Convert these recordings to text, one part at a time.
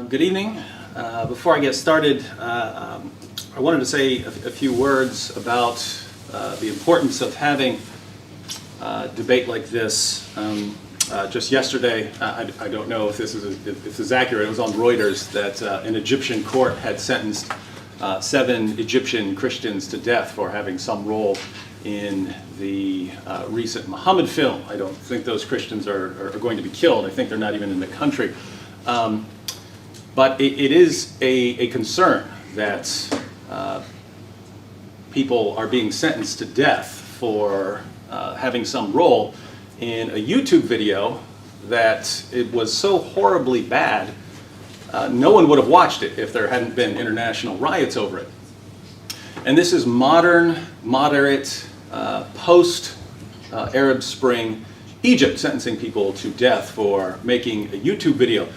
Good evening. Before I get started, I wanted to say a few words about the importance of having a debate like this. Just yesterday, I don't know if this is accurate, it was on Reuters that an Egyptian court had sentenced 7 Egyptian Christians to death for having some role in the recent Muhammad film. I don't think those Christians are going to be killed. I think they're not even in the country. But it is a concern that people are being sentenced to death for having some role in a YouTube video that it was so horribly bad, no one would have watched it if there hadn't been international riots over it. And this is modern, moderate, post-Arab Spring Egypt sentencing people to death for making a YouTube video.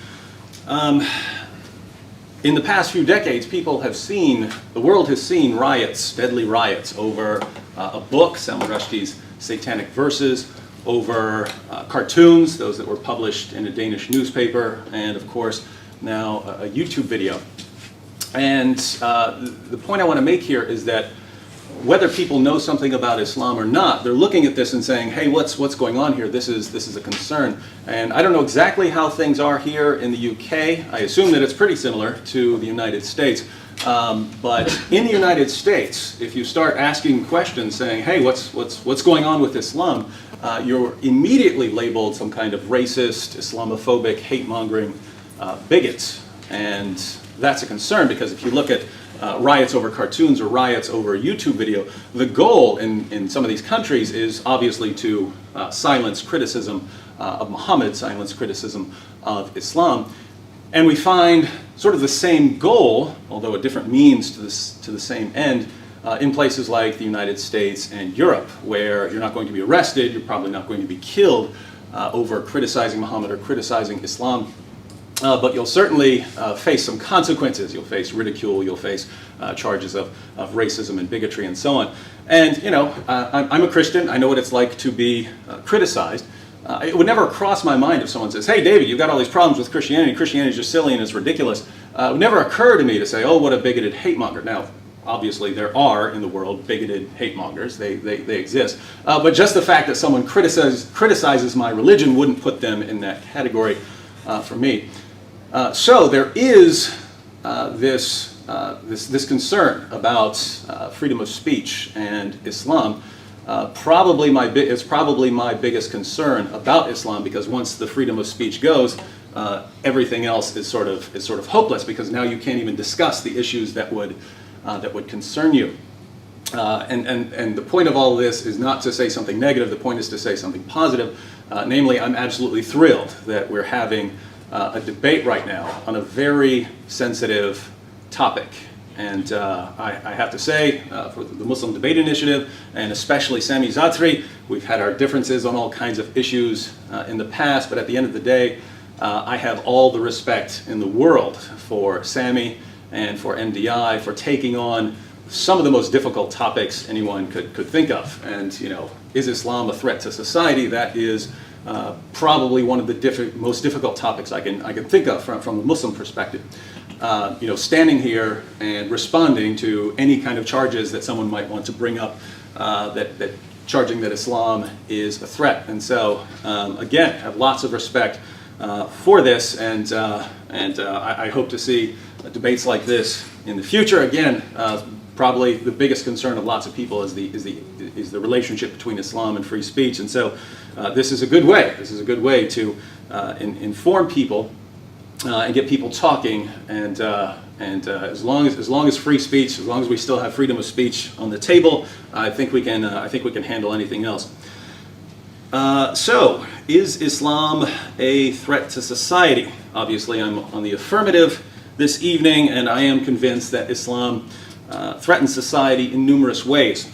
In the past few decades, the world has seen riots, deadly riots, over a book, Salman Rushdie's Satanic Verses, over cartoons, those that were published in a Danish newspaper, and of course, now a YouTube video. And the point I want to make here is that whether people know something about Islam or not, they're looking at this and saying, hey, what's going on here? This is a concern. And I don't know exactly how things are here in the UK. I assume that it's pretty similar to the United States. But in the United States, if you start asking questions saying, hey, what's going on with Islam, you're immediately labeled some kind of racist, Islamophobic, hate-mongering bigot. And that's a concern, because if you look at riots over cartoons or riots over a YouTube video, the goal in some of these countries is obviously to silence criticism of Muhammad, silence criticism of Islam. And we find sort of the same goal, although a different means to the same end, in places like the United States and Europe, where you're not going to be arrested, you're probably not going to be killed over criticizing Muhammad or criticizing Islam. But you'll certainly face some consequences. You'll face ridicule, you'll face charges of racism and bigotry and so on. And, you know, I'm a Christian, I know what it's like to be criticized. It would never cross my mind if someone says, hey David, you've got all these problems with Christianity, Christianity's just silly and it's ridiculous. It would never occur to me to say, oh, what a bigoted hate monger. Now, obviously there are in the world bigoted hate mongers, they exist. But just the fact that someone criticizes my religion wouldn't put them in that category for me. So there is this concern about freedom of speech and Islam. It's probably my biggest concern about Islam, because once the freedom of speech goes, everything else is sort of hopeless, because now you can't even discuss the issues that would concern you. And the point of all of this is not to say something negative. The point is to say something positive. Namely, I'm absolutely thrilled that we're having a debate right now on a very sensitive topic. And I have to say, for the Muslim Debate Initiative, and especially Sami Zaatari, we've had our differences on all kinds of issues in the past, but at the end of the day, I have all the respect in the world for Sami and for NDI for taking on some of the most difficult topics anyone could think of. And, you know, is Islam a threat to society? That is probably one of the most difficult topics I can think of from a Muslim perspective. You know, standing here and responding to any kind of charges that someone might want to bring up, that charging that Islam is a threat. And so, again, I have lots of respect for this, and I hope to see debates like this in the future. Again, probably the biggest concern of lots of people is the relationship between Islam and free speech. And so this is a good way. This is a good way to inform people and get people talking. And as long as free speech, as long as we still have freedom of speech on the table, I think we can handle anything else. So, is Islam a threat to society? Obviously, I'm on the affirmative this evening, and I am convinced that Islam threatens society in numerous ways.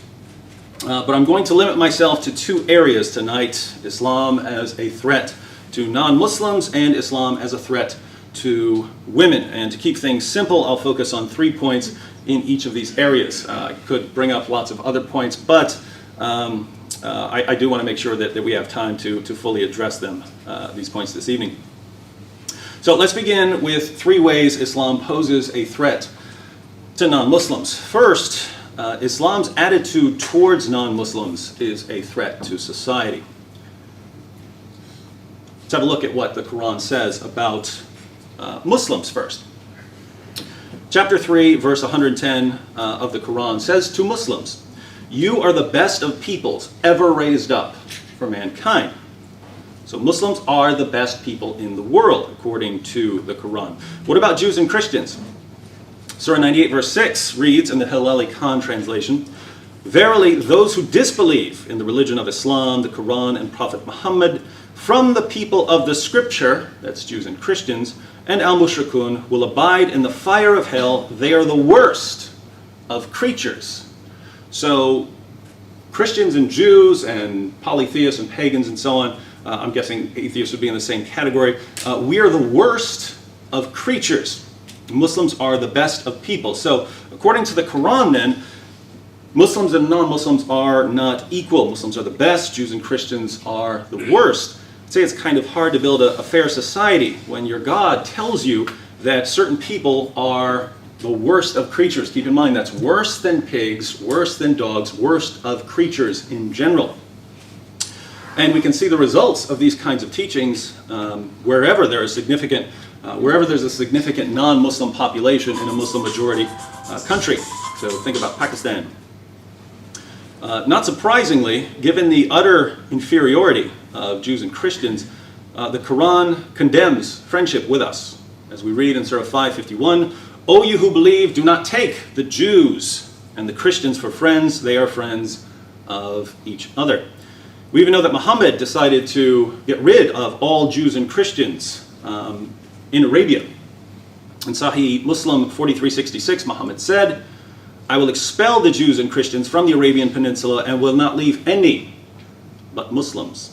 But I'm going to limit myself to 2 areas tonight: Islam as a threat to non-Muslims and Islam as a threat to women. And to keep things simple, I'll focus on 3 points in each of these areas. I could bring up lots of other points, but I do want to make sure that we have time to fully address them, these points this evening. So let's begin with 3 ways Islam poses a threat to non-Muslims. First, Islam's attitude towards non-Muslims is a threat to society. Let's have a look at what the Quran says about Muslims first. Chapter 3, verse 110 of the Quran says to Muslims, "You are the best of peoples ever raised up for mankind." So Muslims are the best people in the world, according to the Quran. What about Jews and Christians? Surah 98, verse 6 reads in the Hilali Khan translation, "Verily, those who disbelieve in the religion of Islam, the Quran, and Prophet Muhammad, from the people of the Scripture," that's Jews and Christians, "and al-mushrikun will abide in the fire of hell. They are the worst of creatures." So Christians and Jews and polytheists and pagans and so on, I'm guessing atheists would be in the same category, we are the worst of creatures. Muslims are the best of people. So according to the Quran then, Muslims and non-Muslims are not equal. Muslims are the best, Jews and Christians are the worst. I'd say it's kind of hard to build a fair society when your God tells you that certain people are the worst of creatures. Keep in mind, that's worse than pigs, worse than dogs, worst of creatures in general. And we can see the results of these kinds of teachings wherever there's a significant non-Muslim population in a Muslim-majority country. So think about Pakistan. Not surprisingly, given the utter inferiority of Jews and Christians, the Quran condemns friendship with us. As we read in Surah 5:51, "O you who believe, do not take the Jews and the Christians for friends. They are friends of each other." We even know that Muhammad decided to get rid of all Jews and Christians in Arabia. In Sahih Muslim 4366, Muhammad said, "I will expel the Jews and Christians from the Arabian Peninsula and will not leave any but Muslims."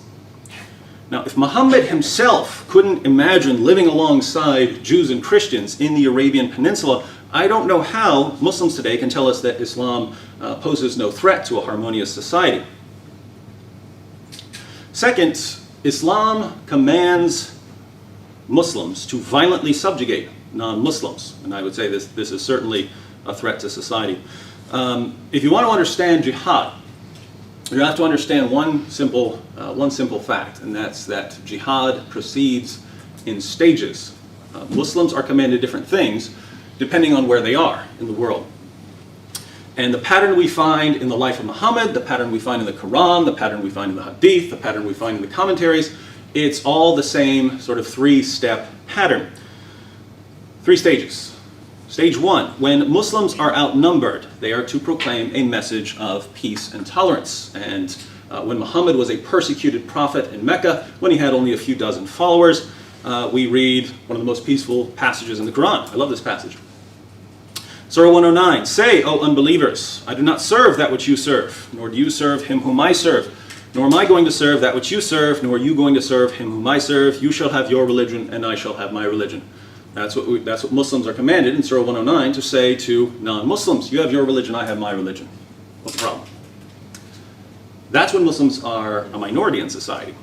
Now, if Muhammad himself couldn't imagine living alongside Jews and Christians in the Arabian Peninsula, I don't know how Muslims today can tell us that Islam poses no threat to a harmonious society. Second, Islam commands Muslims to violently subjugate non-Muslims. And I would say this is certainly a threat to society. If you want to understand jihad, you have to understand one simple fact, and that's that jihad proceeds in stages. Muslims are commanded different things depending on where they are in the world. And the pattern we find in the life of Muhammad, the pattern we find in the Quran, the pattern we find in the Hadith, the pattern we find in the commentaries, it's all the same sort of 3-step pattern. 3 stages. Stage 1, when Muslims are outnumbered, they are to proclaim a message of peace and tolerance. And when Muhammad was a persecuted prophet in Mecca, when he had only a few dozen followers, we read one of the most peaceful passages in the Quran. I love this passage. Surah 109, "Say, O unbelievers, I do not serve that which you serve, nor do you serve him whom I serve. Nor am I going to serve that which you serve, nor are you going to serve him whom I serve. You shall have your religion, and I shall have my religion." That's what Muslims are commanded in Surah 109 to say to non-Muslims. You have your religion, I have my religion. What's the problem? That's when Muslims are a minority in society.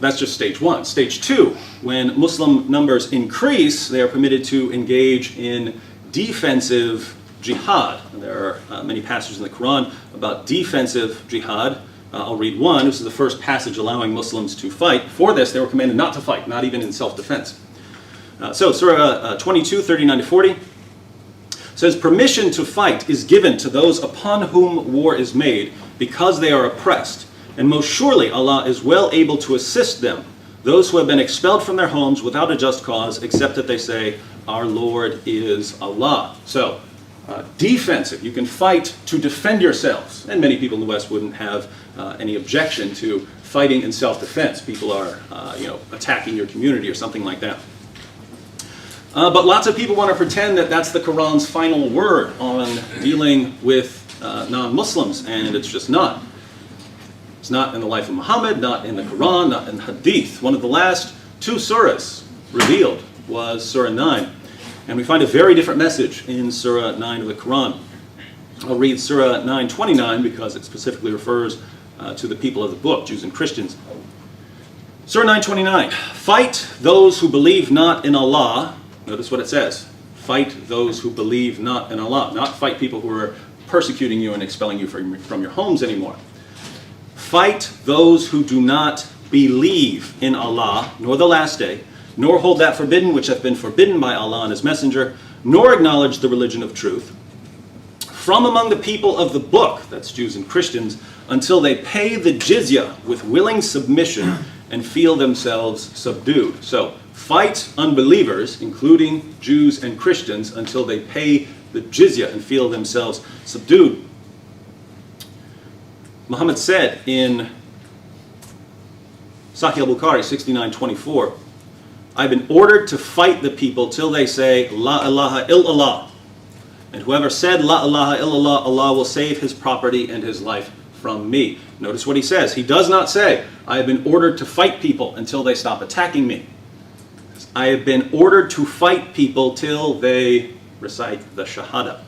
That's just stage 1. Stage 2, when Muslim numbers increase, they are permitted to engage in defensive jihad. There are many passages in the Quran about defensive jihad. I'll read one. This is the first passage allowing Muslims to fight. For this, they were commanded not to fight, not even in self-defense. So Surah 22, 39 to 40 says, "Permission to fight is given to those upon whom war is made, because they are oppressed. And most surely Allah is well able to assist them, those who have been expelled from their homes without a just cause, except that they say, 'Our Lord is Allah.'" So, defensive. You can fight to defend yourselves. And many people in the West wouldn't have any objection to fighting in self-defense. People are, attacking your community or something like that. But lots of people want to pretend that that's the Quran's final word on dealing with non-Muslims, and it's just not. It's not in the life of Muhammad, not in the Quran, not in the Hadith. One of the last 2 surahs revealed was Surah 9. And we find a very different message in Surah 9 of the Quran. I'll read Surah 9:29 because it specifically refers to the people of the book, Jews and Christians. Surah 929, fight those who believe not in Allah. Notice what it says. Fight those who believe not in Allah. Not fight people who are persecuting you and expelling you from your homes anymore. Fight those who do not believe in Allah, nor the last day, nor hold that forbidden which hath been forbidden by Allah and his messenger, nor acknowledge the religion of truth, from among the people of the book, that's Jews and Christians, until they pay the jizya with willing submission and feel themselves subdued. So, fight unbelievers, including Jews and Christians, until they pay the jizya and feel themselves subdued. Muhammad said in Sahih al-Bukhari 69:24, I've been ordered to fight the people till they say, La ilaha illallah. And whoever said, La ilaha illallah, Allah will save his property and his life from me. Notice what he says. He does not say, I have been ordered to fight people until they stop attacking me. I have been ordered to fight people till they recite the Shahada.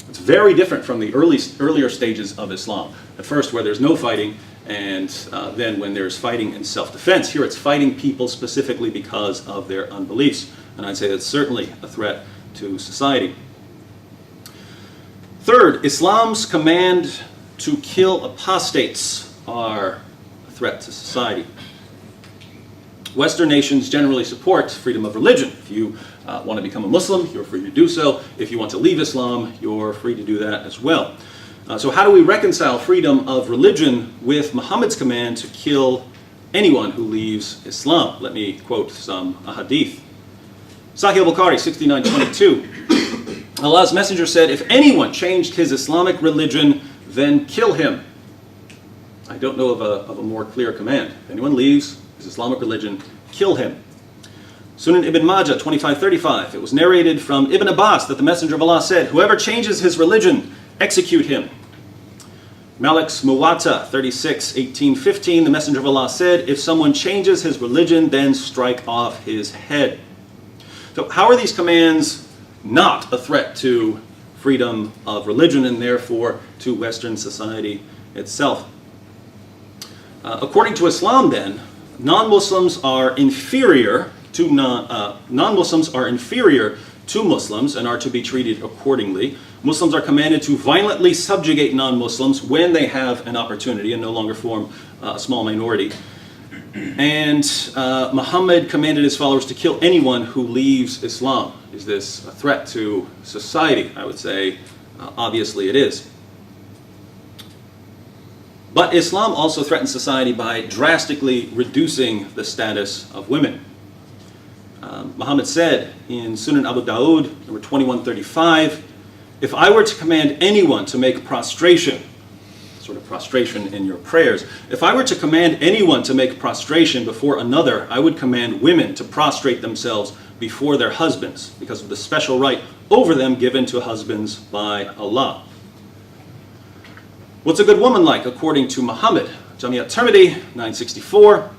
It's very different from the earlier stages of Islam. At first, where there's no fighting, and then when there's fighting in self-defense. Here it's fighting people specifically because of their unbeliefs. And I'd say that's certainly a threat to society. Third, Islam's command to kill apostates are a threat to society. Western nations generally support freedom of religion. If you want to become a Muslim, you're free to do so. If you want to leave Islam, you're free to do that as well. So how do we reconcile freedom of religion with Muhammad's command to kill anyone who leaves Islam? Let me quote some ahadith. Sahih al-Bukhari 69:22. Allah's Messenger said, if anyone changed his Islamic religion, then kill him. I don't know of a more clear command. If anyone leaves his Islamic religion, kill him. Sunan Ibn Majah 25:35. It was narrated from Ibn Abbas that the Messenger of Allah said, whoever changes his religion, execute him. Malik's Muwatta 36:18-15. The Messenger of Allah said, if someone changes his religion, then strike off his head. So how are these commands not a threat to freedom of religion and therefore to Western society itself? According to Islam, then, non-Muslims are inferior to Muslims and are to be treated accordingly. Muslims are commanded to violently subjugate non-Muslims when they have an opportunity and no longer form a small minority. And Muhammad commanded his followers to kill anyone who leaves Islam. Is this a threat to society? I would say, obviously it is. But Islam also threatens society by drastically reducing the status of women. Muhammad said in Sunan Abu Dawud, number 2135, if I were to command anyone to make prostration, sort of prostration in your prayers, if I were to command anyone to make prostration before another, I would command women to prostrate themselves before their husbands because of the special right over them given to husbands by Allah. What's a good woman like according to Muhammad? Jami' at-Tirmidhi 964.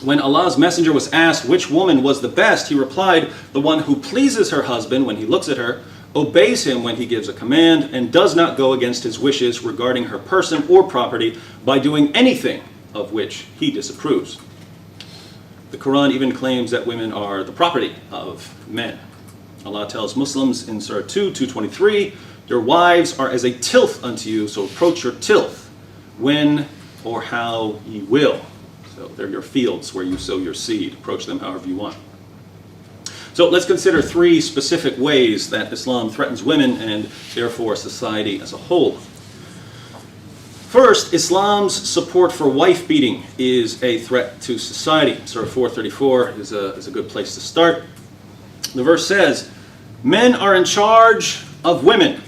When Allah's Messenger was asked which woman was the best, he replied, the one who pleases her husband when he looks at her, obeys him when he gives a command, and does not go against his wishes regarding her person or property by doing anything of which he disapproves. The Quran even claims that women are the property of men. Allah tells Muslims in Surah 2:223, your wives are as a tilth unto you, so approach your tilth when or how ye will. So they're your fields where you sow your seed. Approach them however you want. So let's consider three specific ways that Islam threatens women and therefore society as a whole. First, Islam's support for wife beating is a threat to society. Surah 4:34 is a good place to start. The verse says, men are in charge of women.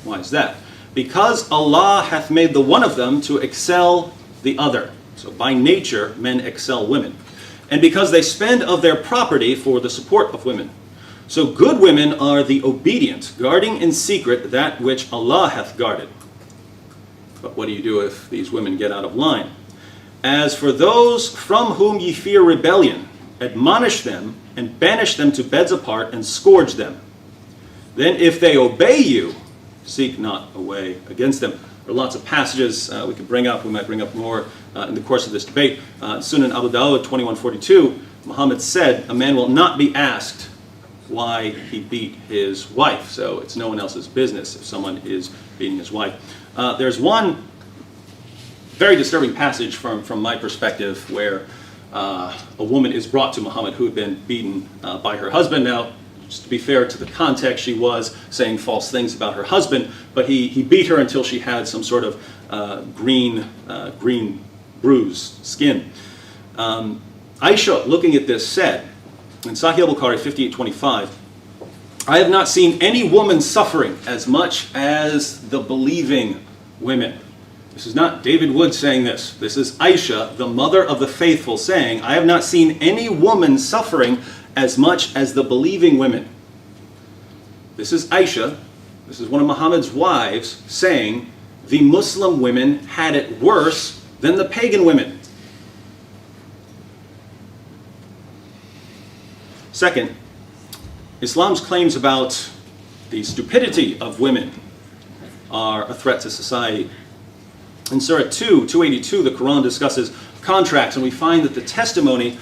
Why is that? Because Allah hath made the one of them to excel the other. So by nature, men excel women. And because they spend of their property for the support of women. So good women are the obedient, guarding in secret that which Allah hath guarded. But what do you do if these women get out of line? As for those from whom ye fear rebellion, admonish them and banish them to beds apart and scourge them. Then if they obey you, seek not a way against them. There are lots of passages we could bring up. We might bring up more in the course of this debate. Sunan Abu Dawud 21:42, Muhammad said, "A man will not be asked why he beat his wife." So it's no one else's business if someone is beating his wife. There's one very disturbing passage from my perspective where a woman is brought to Muhammad who had been beaten by her husband. Now, just to be fair to the context, she was saying false things about her husband, but he beat her until she had some sort of green bruised skin. Aisha, looking at this, said, in Sahih al-Bukhari 58:25, "I have not seen any woman suffering as much as the believing women." This is not David Wood saying this. This is Aisha, the mother of the faithful, saying, "I have not seen any woman suffering as much as the believing women." This is Aisha, this is one of Muhammad's wives, saying the Muslim women had it worse than the pagan women. Second, Islam's claims about the stupidity of women are a threat to society. In Surah 2:282, the Quran discusses contracts, and we find that the testimony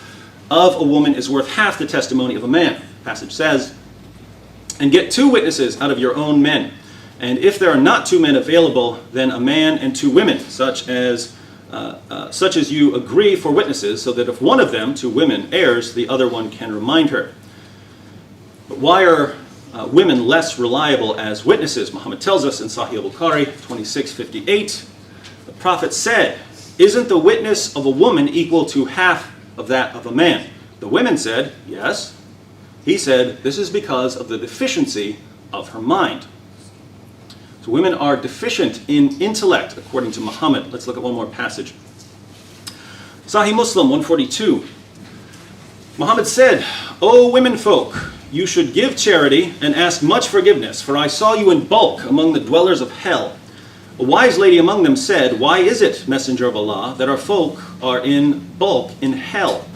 of a woman is worth half the testimony of a man. The passage says, "And get 2 witnesses out of your own men. And if there are not 2 men available, then a man and 2 women, such as you agree for witnesses, so that if one of them, 2 women, errs, the other one can remind her." But why are women less reliable as witnesses? Muhammad tells us in Sahih al-Bukhari 26:58, the Prophet said, "Isn't the witness of a woman equal to half of that of a man?" The women said, "Yes." He said, "This is because of the deficiency of her mind." So women are deficient in intellect, according to Muhammad. Let's look at one more passage. Sahih Muslim 142. Muhammad said, "O women folk, you should give charity and ask much forgiveness, for I saw you in bulk among the dwellers of hell." A wise lady among them said, "Why is it, Messenger of Allah, that our folk are in bulk in hell?"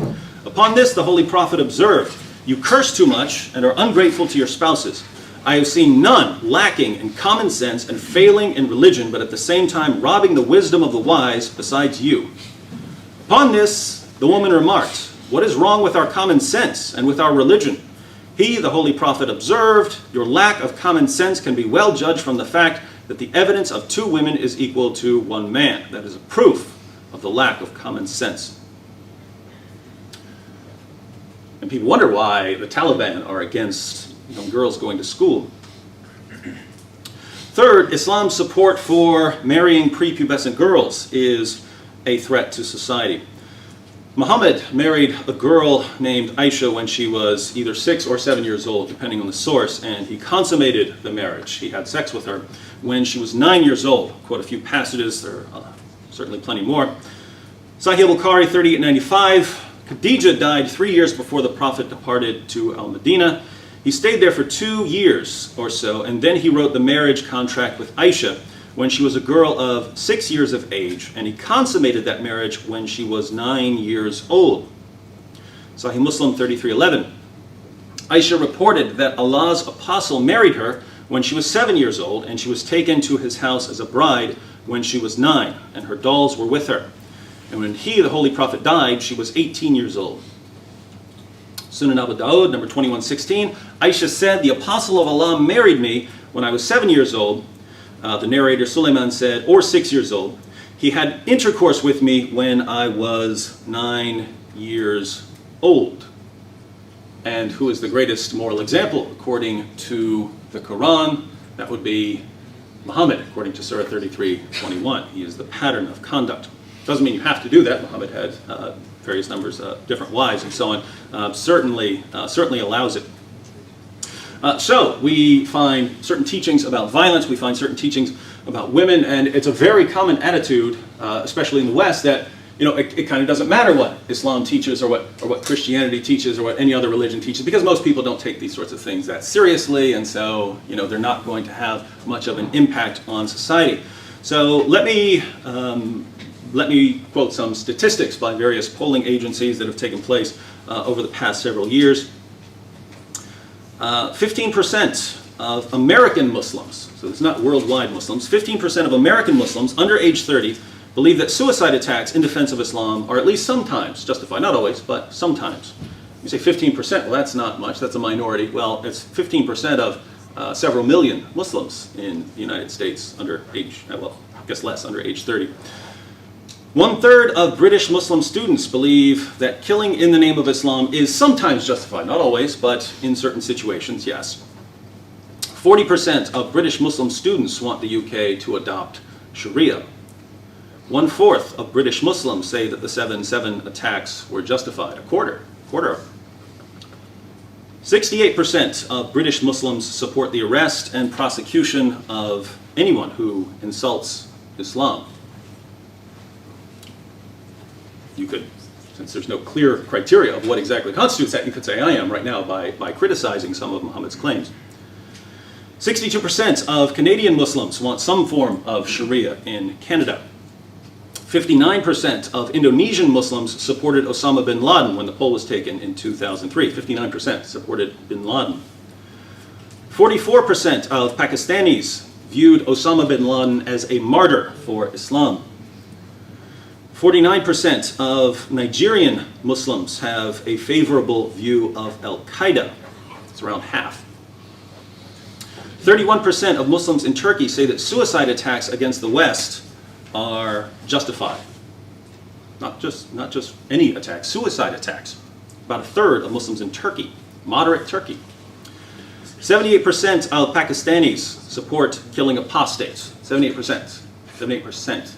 Upon this the Holy Prophet observed, "You curse too much and are ungrateful to your spouses. I have seen none lacking in common sense and failing in religion, but at the same time robbing the wisdom of the wise besides you." Upon this, the woman remarked, "What is wrong with our common sense and with our religion?" He, the Holy Prophet, observed, "Your lack of common sense can be well judged from the fact that the evidence of 2 women is equal to 1 man. That is a proof of the lack of common sense." And people wonder why the Taliban are against young girls going to school. Third, Islam's support for marrying prepubescent girls is a threat to society. Muhammad married a girl named Aisha when she was either 6 or 7 years old, depending on the source, and he consummated the marriage. He had sex with her when she was 9 years old. I'll quote a few passages, there are certainly plenty more. Sahih al-Bukhari 38:95, Khadijah died 3 years before the Prophet departed to Al-Madinah. He stayed there for 2 years or so, and then he wrote the marriage contract with Aisha when she was a girl of 6 years of age, and he consummated that marriage when she was 9 years old. Sahih Muslim 33:11. Aisha reported that Allah's apostle married her when she was 7 years old, and she was taken to his house as a bride when she was 9, and her dolls were with her. And when he, the Holy Prophet, died, she was 18 years old. Sunan Abu Dawud, number 2116, Aisha said, "The apostle of Allah married me when I was 7 years old." The narrator Sulaiman said, or 6 years old. "He had intercourse with me when I was 9 years old." And who is the greatest moral example according to the Quran? That would be Muhammad, according to Surah 33:21. He is the pattern of conduct. Doesn't mean you have to do that. Muhammad had various numbers of different wives and so on. Certainly allows it. So we find certain teachings about violence, we find certain teachings about women, and it's a very common attitude, especially in the West, that it kind of doesn't matter what Islam teaches or what Christianity teaches or what any other religion teaches, because most people don't take these sorts of things that seriously, and so they're not going to have much of an impact on society. So let me quote some statistics by various polling agencies that have taken place over the past several years. 15% of American Muslims, so it's not worldwide Muslims, 15% of American Muslims under age 30 believe that suicide attacks in defense of Islam are at least sometimes justified. Not always, but sometimes. You say 15%, well that's not much, that's a minority. Well, it's 15% of several million Muslims in the United States under age, well, I guess less, under age 30. 1/3 of British Muslim students believe that killing in the name of Islam is sometimes justified. Not always, but in certain situations, yes. 40% of British Muslim students want the UK to adopt Sharia. 1/4 of British Muslims say that the 7/7 attacks were justified. A quarter. 68% of British Muslims support the arrest and prosecution of anyone who insults Islam. You could, since there's no clear criteria of what exactly constitutes that, you could say I am right now by criticizing some of Muhammad's claims. 62% of Canadian Muslims want some form of Sharia in Canada. 59% of Indonesian Muslims supported Osama bin Laden when the poll was taken in 2003. 59% supported bin Laden. 44% of Pakistanis viewed Osama bin Laden as a martyr for Islam. 49% of Nigerian Muslims have a favorable view of Al-Qaeda. It's around half. 31% of Muslims in Turkey say that suicide attacks against the West are justified. Not just any attacks, suicide attacks. About 1/3 of Muslims in Turkey, moderate Turkey. 78% of Pakistanis support killing apostates. 78%. 78%.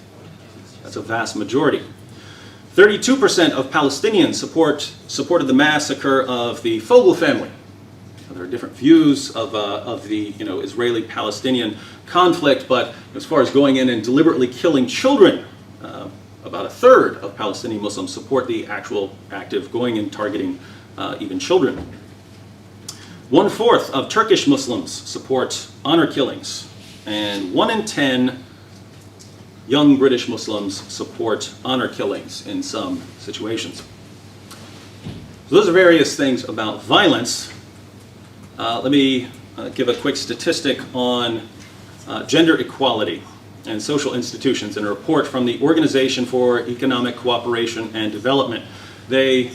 That's a vast majority. 32% of Palestinians supported the massacre of the Fogel family. There are different views of the Israeli-Palestinian conflict, but as far as going in and deliberately killing children, about 1/3 of Palestinian Muslims support the actual act of going and targeting even children. 1/4 of Turkish Muslims support honor killings, and 1 in 10 young British Muslims support honor killings in some situations. So those are various things about violence. Let me give a quick statistic on gender equality and social institutions in a report from the Organization for Economic Cooperation and Development. They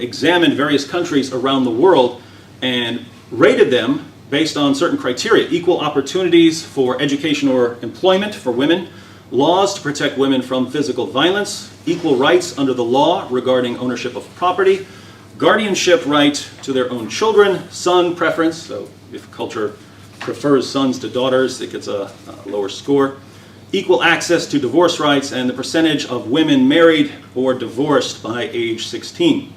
examined various countries around the world and rated them based on certain criteria: equal opportunities for education or employment for women, laws to protect women from physical violence, equal rights under the law regarding ownership of property, guardianship right to their own children, son preference, so if culture prefers sons to daughters, it gets a lower score, equal access to divorce rights, and the percentage of women married or divorced by age 16.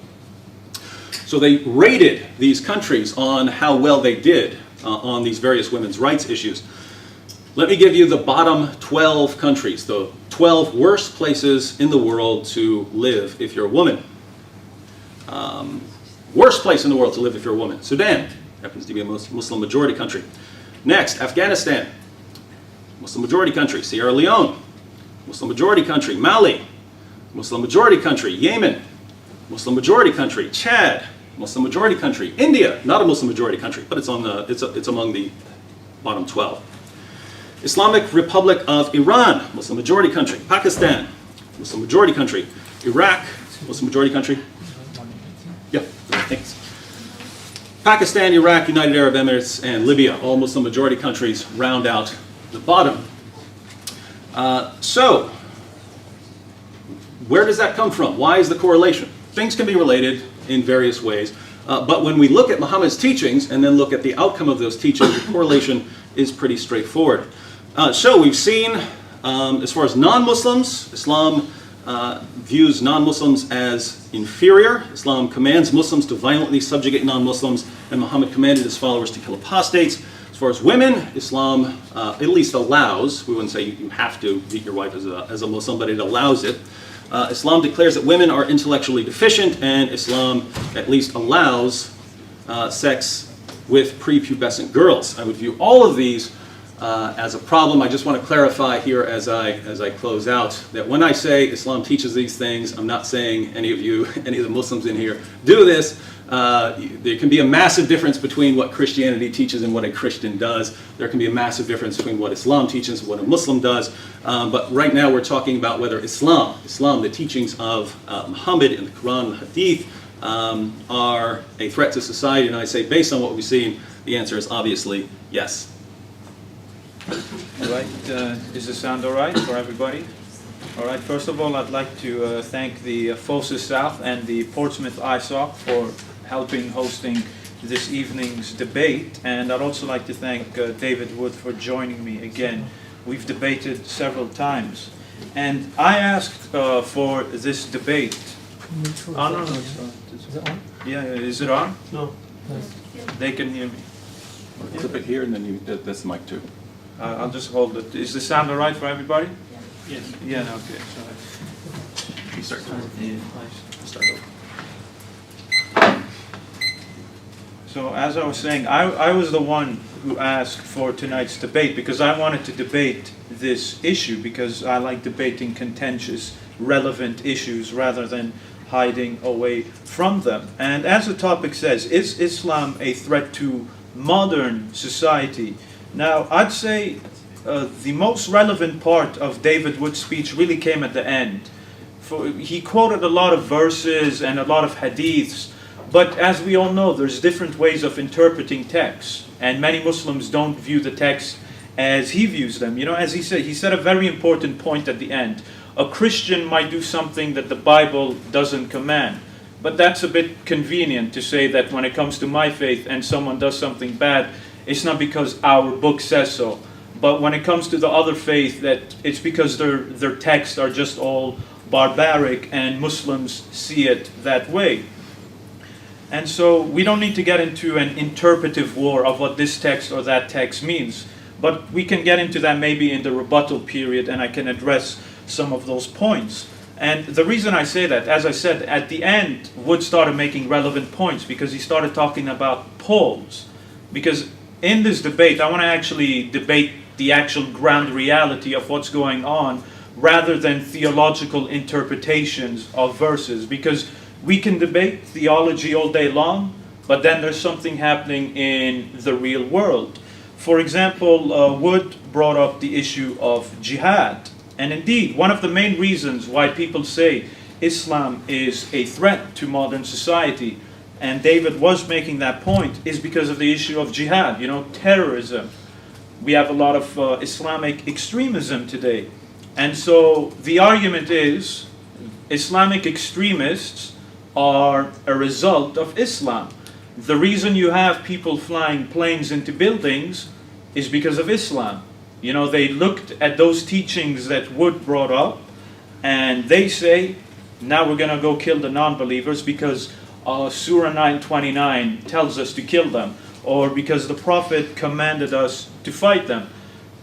So they rated these countries on how well they did on these various women's rights issues. Let me give you the bottom 12 countries, the 12 worst places in the world to live if you're a woman. Worst place in the world to live if you're a woman. Sudan, happens to be a Muslim majority country. Next, Afghanistan, Muslim majority country. Sierra Leone, Muslim majority country. Mali, Muslim majority country. Yemen, Muslim majority country. Chad, Muslim majority country. India, not a Muslim majority country, but it's among the bottom 12. Islamic Republic of Iran, Muslim majority country. Pakistan, Muslim majority country. Iraq, Muslim majority country. Yeah, thanks. Pakistan, Iraq, United Arab Emirates, and Libya, all Muslim majority countries, round out the bottom. So, where does that come from? Why is the correlation? Things can be related in various ways, but when we look at Muhammad's teachings and then look at the outcome of those teachings, the correlation is pretty straightforward. So we've seen, as far as non-Muslims, Islam views non-Muslims as inferior. Islam commands Muslims to violently subjugate non-Muslims, and Muhammad commanded his followers to kill apostates. As far as women, Islam at least allows, we wouldn't say you have to beat your wife as a Muslim, but it allows it. Islam declares that women are intellectually deficient, and Islam at least allows sex with prepubescent girls. I would view all of these as a problem. I just want to clarify here as I close out that when I say Islam teaches these things, I'm not saying any of the Muslims in here do this. There can be a massive difference between what Christianity teaches and what a Christian does. There can be a massive difference between what Islam teaches and what a Muslim does. But right now we're talking about whether Islam, the teachings of Muhammad in the Quran and the Hadith, are a threat to society. And I say, based on what we've seen, the answer is obviously yes. All right, is the sound all right for everybody? All right, first of all, I'd like to thank the FOSA staff and the Portsmouth ISOC for helping hosting this evening's debate. And I'd also like to thank David Wood for joining me again. We've debated several times. And I asked for this debate. Oh, no, it's on. Is it on? Yeah, is it on? No. They can hear me. Clip it here and then that's the mic too. I'll just hold it. Is the sound all right for everybody? Yes. Yeah, no, okay. So, You start. yeah. Start over. So as I was saying, I was the one who asked for tonight's debate because I wanted to debate this issue because I like debating contentious, relevant issues rather than hiding away from them. And as the topic says, is Islam a threat to modern society? Now, I'd say the most relevant part of David Wood's speech really came at the end. He quoted a lot of verses and a lot of hadiths, but as we all know, there's different ways of interpreting texts, and many Muslims don't view the text as he views them. You know, as he said a very important point at the end. A Christian might do something that the Bible doesn't command, but that's a bit convenient to say that when it comes to my faith and someone does something bad, it's not because our book says so. But when it comes to the other faith, that it's because their texts are just all barbaric and Muslims see it that way. And so we don't need to get into an interpretive war of what this text or that text means. But we can get into that maybe in the rebuttal period, and I can address some of those points. And the reason I say that, as I said, at the end, Wood started making relevant points because he started talking about polls. Because in this debate, I want to actually debate the actual ground reality of what's going on rather than theological interpretations of verses. Because we can debate theology all day long, but then there's something happening in the real world. For example, Wood brought up the issue of jihad. And indeed, one of the main reasons why people say Islam is a threat to modern society, and David was making that point, is because of the issue of jihad, you know, terrorism. We have a lot of Islamic extremism today. And so the argument is Islamic extremists are a result of Islam. The reason you have people flying planes into buildings is because of Islam. You know, they looked at those teachings that Wood brought up, and they say, now we're going to go kill the non-believers because Surah 9:29 tells us to kill them, or because the Prophet commanded us to fight them.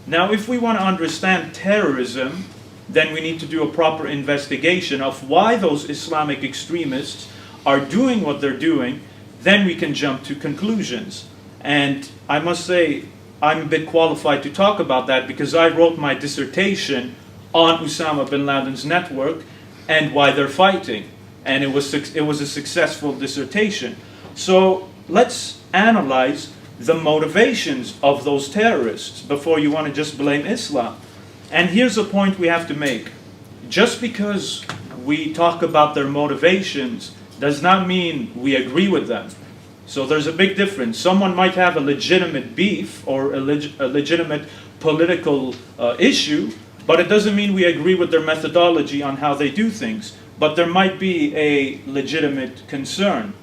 Now, if we want to understand terrorism, then we need to do a proper investigation of why those Islamic extremists are doing what they're doing. Then we can jump to conclusions. And I must say, I'm a bit qualified to talk about that because I wrote my dissertation on Osama bin Laden's network and why they're fighting. And it was a successful dissertation. So let's analyze the motivations of those terrorists before you want to just blame Islam. And here's a point we have to make. Just because we talk about their motivations does not mean we agree with them. So there's a big difference. Someone might have a legitimate beef or a legitimate political issue, but it doesn't mean we agree with their methodology on how they do things. But there might be a legitimate concern.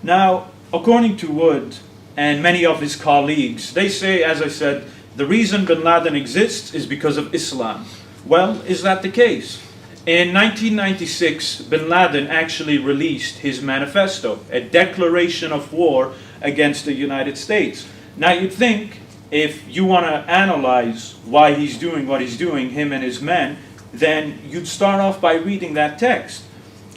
Now, according to Wood and many of his colleagues, they say, as I said, the reason bin Laden exists is because of Islam. Well, is that the case? In 1996, bin Laden actually released his manifesto, a declaration of war against the United States. Now, you'd think if you want to analyze why he's doing what he's doing, him and his men, then you'd start off by reading that text.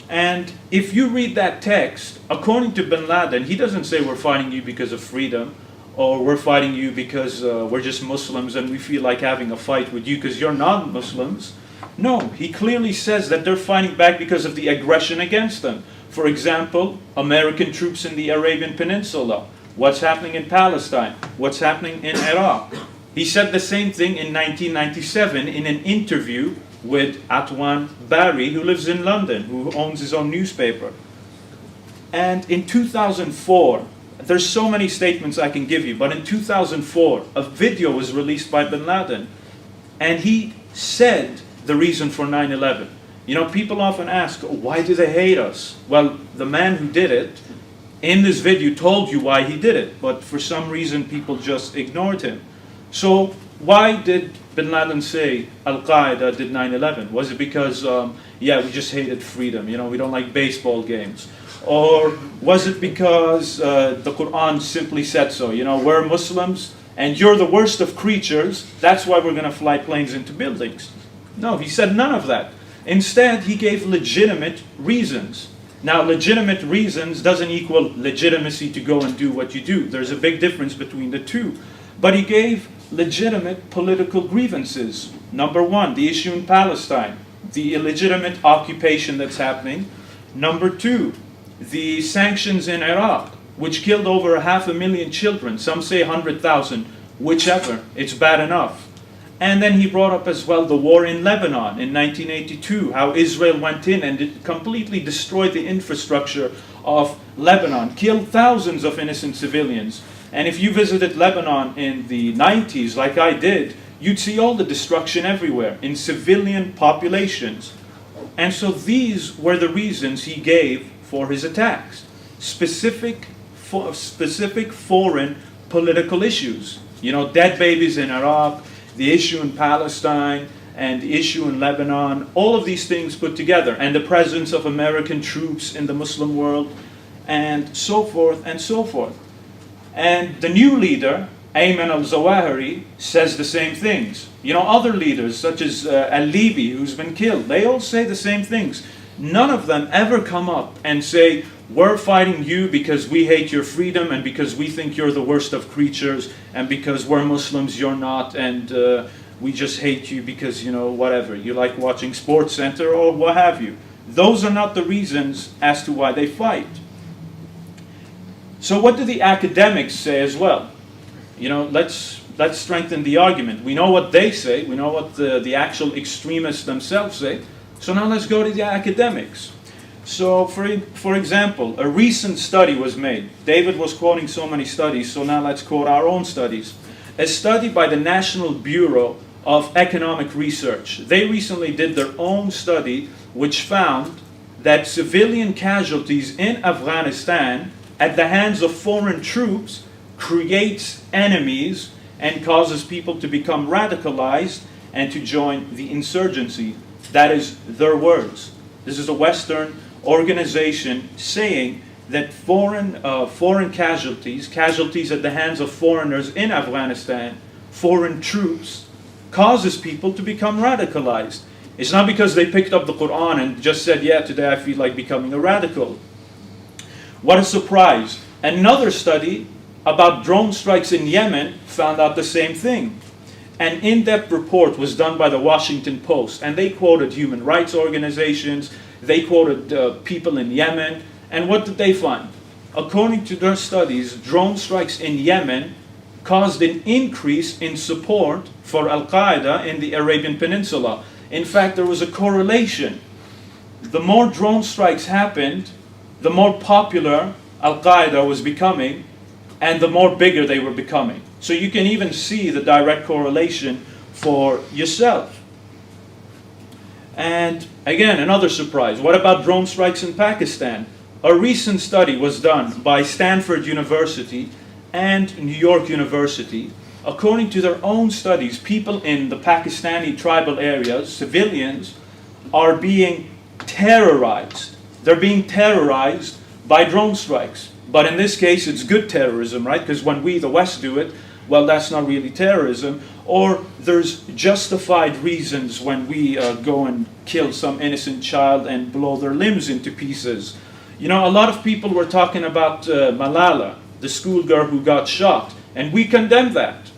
And if you read that text, according to bin Laden, he doesn't say we're fighting you because of freedom, or we're fighting you because we're just Muslims and we feel like having a fight with you because you're not Muslims. No, he clearly says that they're fighting back because of the aggression against them. For example, American troops in the Arabian Peninsula. What's happening in Palestine? What's happening in Iraq? He said the same thing in 1997 in an interview with Atwan Barry, who lives in London, who owns his own newspaper. And in 2004, there's so many statements I can give you, but in 2004, a video was released by bin Laden, and he said the reason for 9/11. You know, people often ask, why do they hate us? Well, the man who did it, in this video, told you why he did it, but for some reason people just ignored him. So why did bin Laden say Al-Qaeda did 9/11? Was it because, yeah, we just hated freedom, you know, we don't like baseball games? Or was it because the Quran simply said so? You know, we're Muslims and you're the worst of creatures, that's why we're going to fly planes into buildings. No, he said none of that. Instead, he gave legitimate reasons. Now, legitimate reasons doesn't equal legitimacy to go and do what you do. There's a big difference between the two. But he gave legitimate political grievances. Number one, the issue in Palestine, the illegitimate occupation that's happening. Number two, the sanctions in Iraq, which killed over 500,000 children. Some say 100,000, whichever, it's bad enough. And then he brought up as well the war in Lebanon in 1982, how Israel went in and it completely destroyed the infrastructure of Lebanon, killed thousands of innocent civilians. And if you visited Lebanon in the 90s, like I did, you'd see all the destruction everywhere in civilian populations. And so these were the reasons he gave for his attacks. Specific foreign political issues. You know, dead babies in Iraq, the issue in Palestine, and the issue in Lebanon, all of these things put together, and the presence of American troops in the Muslim world, and so forth and so forth. And the new leader, Ayman al-Zawahiri, says the same things. You know, other leaders, such as al-Libi, who's been killed, they all say the same things. None of them ever come up and say, we're fighting you because we hate your freedom and because we think you're the worst of creatures and because we're Muslims, you're not, and we just hate you because, you know, whatever, you like watching Sports Center or what have you. Those are not the reasons as to why they fight. So what do the academics say as well? You know, let's strengthen the argument. We know what they say, we know what the actual extremists themselves say, so now let's go to the academics. So, for example, a recent study was made. David was quoting so many studies, so now let's quote our own studies. A study by the National Bureau of Economic Research. They recently did their own study which found that civilian casualties in Afghanistan at the hands of foreign troops creates enemies and causes people to become radicalized and to join the insurgency. That is their words. This is a Western organization saying that foreign casualties at the hands of foreigners in Afghanistan, foreign troops, causes people to become radicalized. It's not because they picked up the Quran and just said, yeah, today I feel like becoming a radical. What a surprise. Another study about drone strikes in Yemen found out the same thing. An in-depth report was done by the Washington Post, and they quoted human rights organizations, they quoted people in Yemen, and what did they find? According to their studies, drone strikes in Yemen caused an increase in support for Al-Qaeda in the Arabian Peninsula. In fact, there was a correlation. The more drone strikes happened, the more popular Al-Qaeda was becoming, and the more bigger they were becoming. So you can even see the direct correlation for yourself. And again, another surprise. What about drone strikes in Pakistan? A recent study was done by Stanford University and New York University. According to their own studies, people in the Pakistani tribal areas, civilians, are being terrorized. They're being terrorized by drone strikes. But in this case, it's good terrorism, right? Because when we, the West, do it, well, that's not really terrorism. Or there's justified reasons when we go and kill some innocent child and blow their limbs into pieces. You know, a lot of people were talking about Malala, the schoolgirl who got shot, and we condemn that.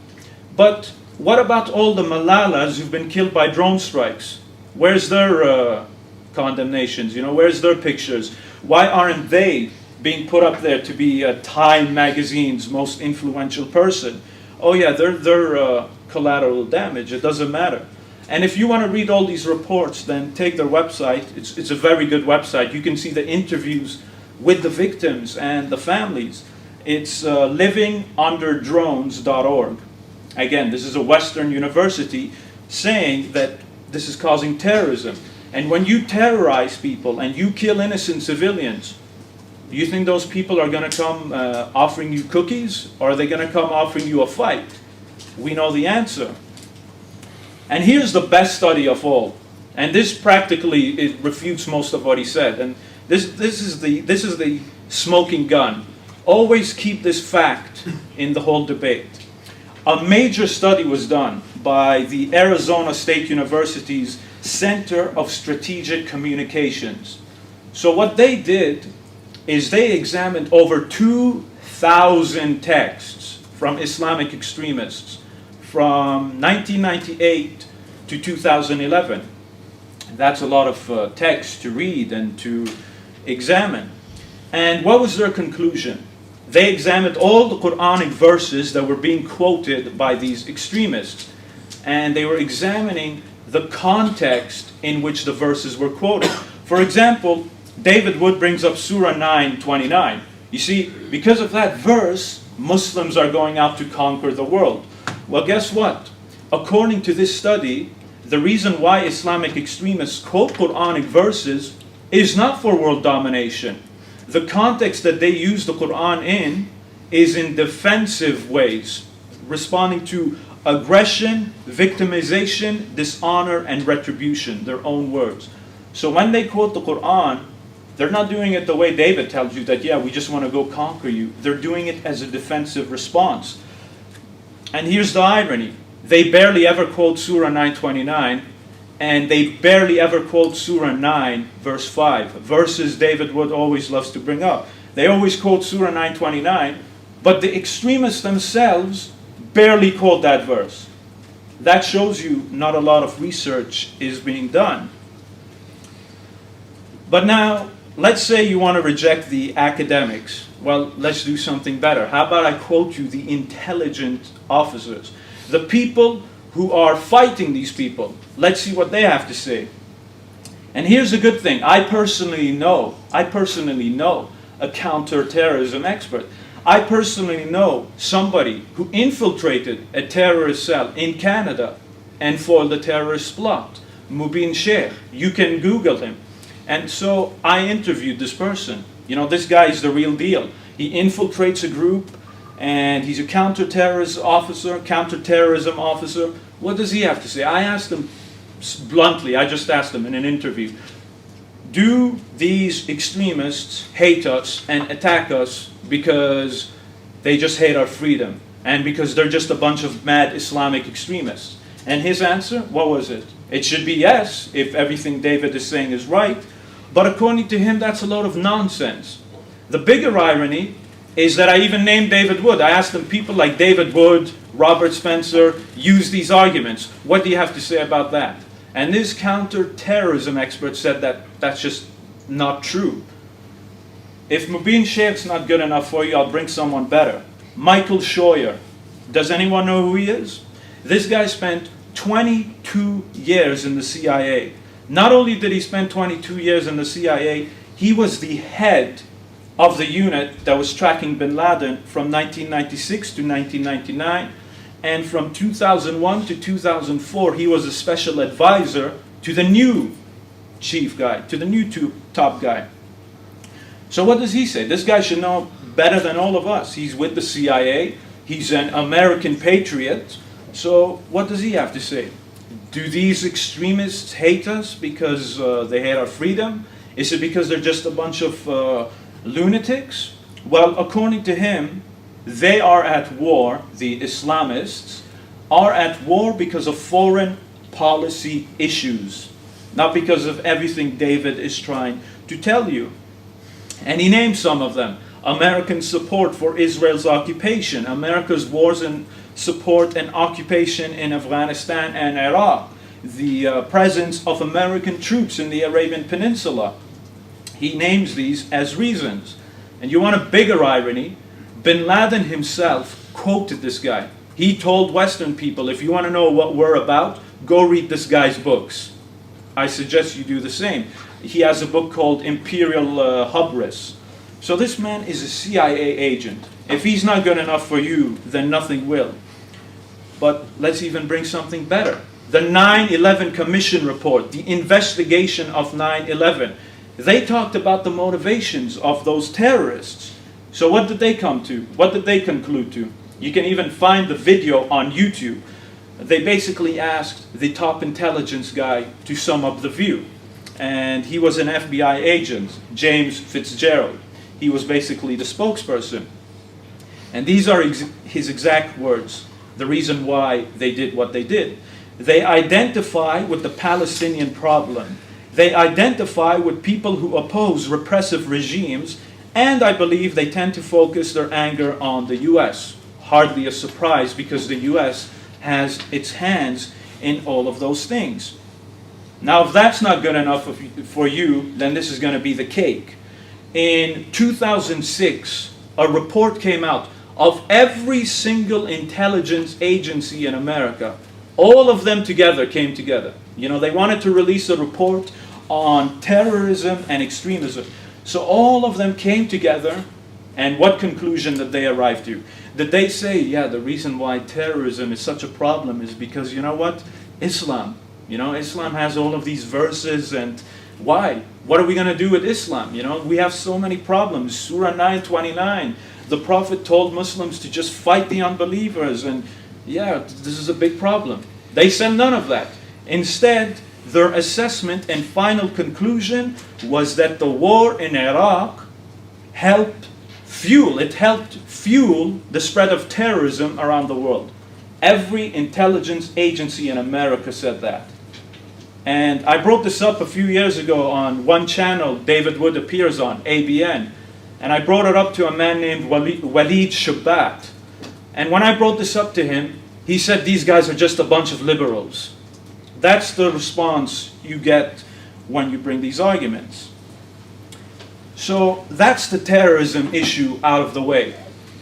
But what about all the Malalas who've been killed by drone strikes? Where's their condemnations? You know, where's their pictures? Why aren't they being put up there to be Time magazine's most influential person? Oh yeah, they're collateral damage. It doesn't matter. And if you want to read all these reports, then take their website. It's a very good website. You can see the interviews with the victims and the families. It's livingunderdrones.org. Again, this is a Western university saying that this is causing terrorism. And when you terrorize people and you kill innocent civilians, do you think those people are going to come offering you cookies, or are they going to come offering you a fight? We know the answer. And here's the best study of all. And this practically it refutes most of what he said. And this is the smoking gun. Always keep this fact in the whole debate. A major study was done by the Arizona State University's Center of Strategic Communications. So what they did is they examined over 2,000 texts from Islamic extremists from 1998 to 2011. That's a lot of text to read and to examine. And what was their conclusion? They examined all the Quranic verses that were being quoted by these extremists, and they were examining the context in which the verses were quoted. For example, David Wood brings up Surah 9:29. You see, because of that verse, Muslims are going out to conquer the world. Well, guess what? According to this study, the reason why Islamic extremists quote Quranic verses is not for world domination. The context that they use the Quran in is in defensive ways, responding to aggression, victimization, dishonor, and retribution, their own words. So when they quote the Quran, they're not doing it the way David tells you that, yeah, we just want to go conquer you. They're doing it as a defensive response. And here's the irony. They barely ever quote Surah 9:29, and they barely ever quote Surah 9, verse 5, verses David Wood always loves to bring up. They always quote Surah 9:29, but the extremists themselves barely quote that verse. That shows you not a lot of research is being done. But now, let's say you want to reject the academics. Well, let's do something better. How about I quote you the intelligent officers, the people who are fighting these people. Let's see what they have to say. And here's a good thing. I personally know a counterterrorism expert. I personally know somebody who infiltrated a terrorist cell in Canada and foiled a terrorist plot. Mubin Sheikh. You can Google him. And so I interviewed this person. You know, this guy is the real deal. He infiltrates a group, and he's a counterterrorism officer. What does he have to say? I asked him bluntly, I just asked him in an interview, do these extremists hate us and attack us because they just hate our freedom and because they're just a bunch of mad Islamic extremists? And his answer, what was it? It should be yes, if everything David is saying is right. But according to him, that's a load of nonsense. The bigger irony is that I even named David Wood. I asked him, people like David Wood, Robert Spencer, use these arguments. What do you have to say about that? And this counter-terrorism expert said that that's just not true. If Mubin Sheikh's not good enough for you, I'll bring someone better. Michael Scheuer. Does anyone know who he is? This guy spent 22 years in the CIA. Not only did he spend 22 years in the CIA, he was the head of the unit that was tracking bin Laden from 1996 to 1999. And from 2001 to 2004, he was a special advisor to the new chief guy, to the new top guy. So what does he say? This guy should know better than all of us. He's with the CIA. He's an American patriot. So what does he have to say? Do these extremists hate us because they hate our freedom? Is it because they're just a bunch of lunatics? Well, according to him, they are at war, the Islamists are at war because of foreign policy issues, not because of everything David is trying to tell you. And he names some of them. American support for Israel's occupation, America's wars and support and occupation in Afghanistan and Iraq, the presence of American troops in the Arabian Peninsula. He names these as reasons. And you want a bigger irony? Bin Laden himself quoted this guy. He told Western people, if you want to know what we're about, go read this guy's books. I suggest you do the same. He has a book called Imperial Hubris. So this man is a CIA agent. If he's not good enough for you, then nothing will. But let's even bring something better. The 9/11 Commission report, the investigation of 9/11. They talked about the motivations of those terrorists. So what did they come to? What did they conclude to? You can even find the video on YouTube. They basically asked the top intelligence guy to sum up the view. And he was an FBI agent, James Fitzgerald. He was basically the spokesperson. And these are his exact words, the reason why they did what they did. They identify with the Palestinian problem. They identify with people who oppose repressive regimes, and I believe they tend to focus their anger on the US. Hardly a surprise, because the US has its hands in all of those things. Now, if that's not good enough for you, then this is going to be the cake. In 2006, a report came out of every single intelligence agency in America. All of them together came together. You know, they wanted to release a report on terrorism and extremism. So all of them came together, and what conclusion did they arrive to? Did they say, yeah, the reason why terrorism is such a problem is because, you know what? Islam. You know, Islam has all of these verses, and why? What are we going to do with Islam? You know, we have so many problems. Surah 9:29, the Prophet told Muslims to just fight the unbelievers, and yeah, this is a big problem. They said none of that. Instead, their assessment and final conclusion was that the war in Iraq helped fuel the spread of terrorism around the world. Every intelligence agency in America said that. And I brought this up a few years ago on one channel David Wood appears on, ABN. And I brought it up to a man named Walid Shabat. And when I brought this up to him, he said these guys are just a bunch of liberals. That's the response you get when you bring these arguments. So that's the terrorism issue out of the way.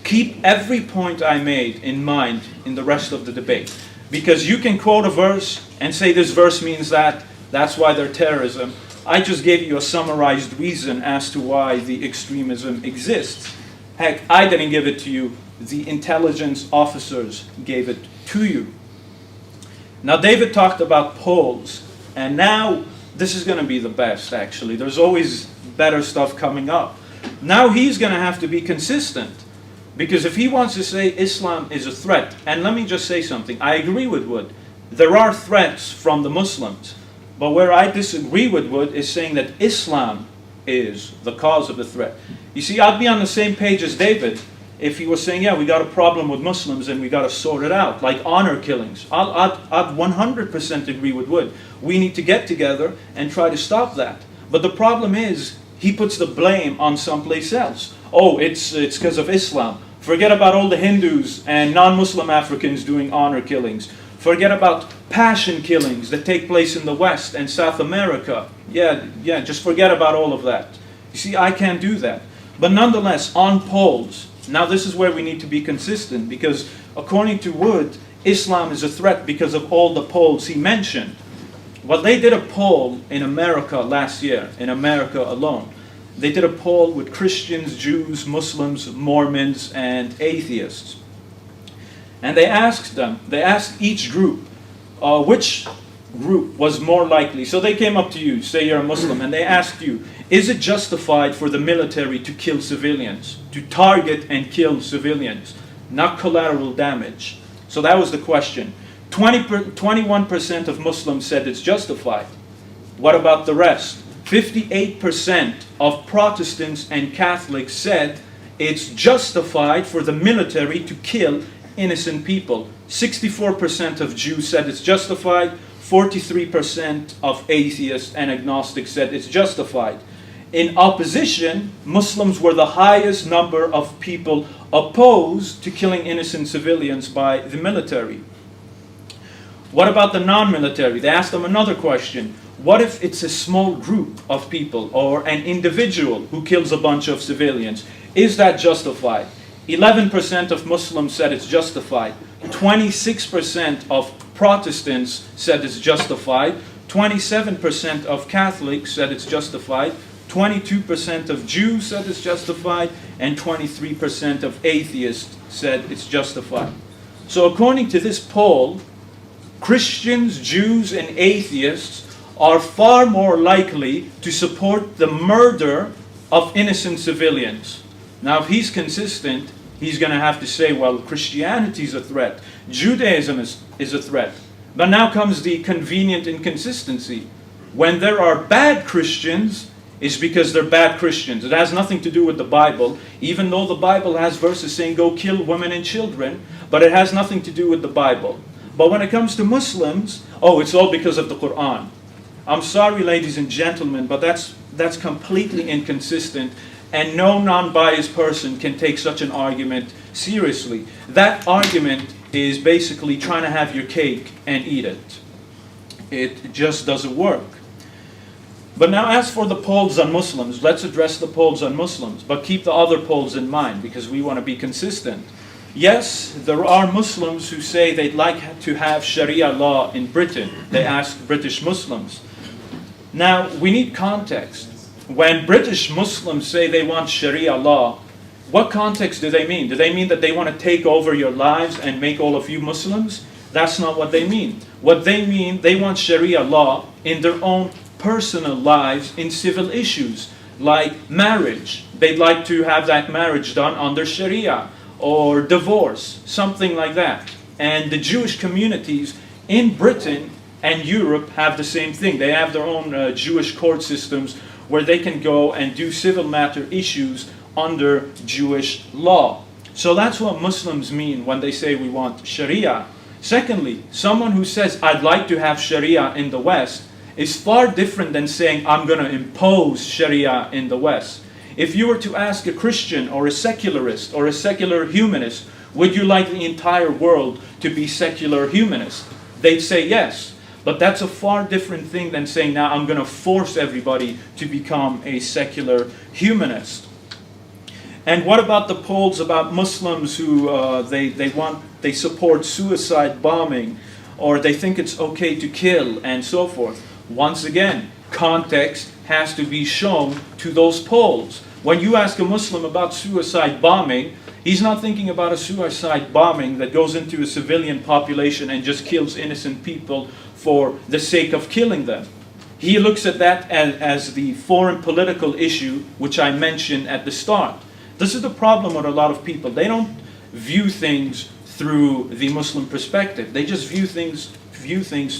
Keep every point I made in mind in the rest of the debate. Because you can quote a verse and say this verse means that, that's why they're terrorism. I just gave you a summarized reason as to why the extremism exists. Heck, I didn't give it to you. The intelligence officers gave it to you. Now, David talked about polls, and now this is going to be the best, actually. There's always better stuff coming up. Now he's going to have to be consistent, because if he wants to say Islam is a threat, and let me just say something, I agree with Wood. There are threats from the Muslims, but where I disagree with Wood is saying that Islam is the cause of the threat. You see, I'd be on the same page as David if he was saying, yeah, we got a problem with Muslims and we got to sort it out, like honor killings. I'd 100% agree with Wood. We need to get together and try to stop that. But the problem is, he puts the blame on someplace else. Oh, it's because of Islam. Forget about all the Hindus and non-Muslim Africans doing honor killings. Forget about passion killings that take place in the West and South America. Yeah, just forget about all of that. You see, I can't do that. But nonetheless, on polls, now this is where we need to be consistent, because according to Wood, Islam is a threat because of all the polls he mentioned. Well, they did a poll in America last year, in America alone. They did a poll with Christians, Jews, Muslims, Mormons, and atheists. And they asked each group, which group was more likely. So they came up to you, say you're a Muslim, and they asked you, is it justified for the military to kill civilians, to target and kill civilians, not collateral damage? So that was the question. 21% of Muslims said it's justified. What about the rest? 58% of Protestants and Catholics said it's justified for the military to kill innocent people. 64% of Jews said it's justified. 43% of atheists and agnostics said it's justified. In opposition, Muslims were the highest number of people opposed to killing innocent civilians by the military. What about the non-military? They asked them another question. what if it's a small group of people or an individual who kills a bunch of civilians? Is that justified? 11% of Muslims said it's justified. 26% of Protestants said it's justified. 27% of Catholics said it's justified. 22% of Jews said it's justified. And 23% of atheists said it's justified. So according to this poll, Christians, Jews, and atheists are far more likely to support the murder of innocent civilians. Now, if he's consistent, he's going to have to say, well, Christianity is a threat. Judaism is a threat. But now comes the convenient inconsistency. When there are bad Christians, it's because they're bad Christians. It has nothing to do with the Bible, even though the Bible has verses saying, go kill women and children, but it has nothing to do with the Bible. But when it comes to Muslims, oh, it's all because of the Quran. I'm sorry, ladies and gentlemen, but that's completely inconsistent, and no non-biased person can take such an argument seriously. That argument is basically trying to have your cake and eat it. It just doesn't work. But now as for the polls on Muslims, let's address the polls on Muslims, but keep the other polls in mind because we want to be consistent. Yes, there are Muslims who say they'd like to have Sharia law in Britain. They ask British Muslims. Now, we need context. When British Muslims say they want Sharia law, what context do they mean? Do they mean that they want to take over your lives and make all of you Muslims? That's not what they mean. What they mean, they want Sharia law in their own personal lives in civil issues, like marriage. They'd like to have that marriage done under Sharia, or divorce, something like that. And the Jewish communities in Britain and Europe have the same thing. They have their own Jewish court systems where they can go and do civil matter issues under Jewish law. So that's what Muslims mean when they say we want Sharia. Secondly, someone who says, I'd like to have Sharia in the West, is far different than saying, I'm going to impose Sharia in the West. If you were to ask a Christian or a secularist or a secular humanist, would you like the entire world to be secular humanist? They'd say yes. But that's a far different thing than saying, now I'm going to force everybody to become a secular humanist. And what about the polls about Muslims who they support suicide bombing, or they think it's okay to kill, and so forth? Once again, context has to be shown to those polls. When you ask a Muslim about suicide bombing, he's not thinking about a suicide bombing that goes into a civilian population and just kills innocent people for the sake of killing them. He looks at that as the foreign political issue which I mentioned at the start. This is the problem with a lot of people. They don't view things through the Muslim perspective. They just view things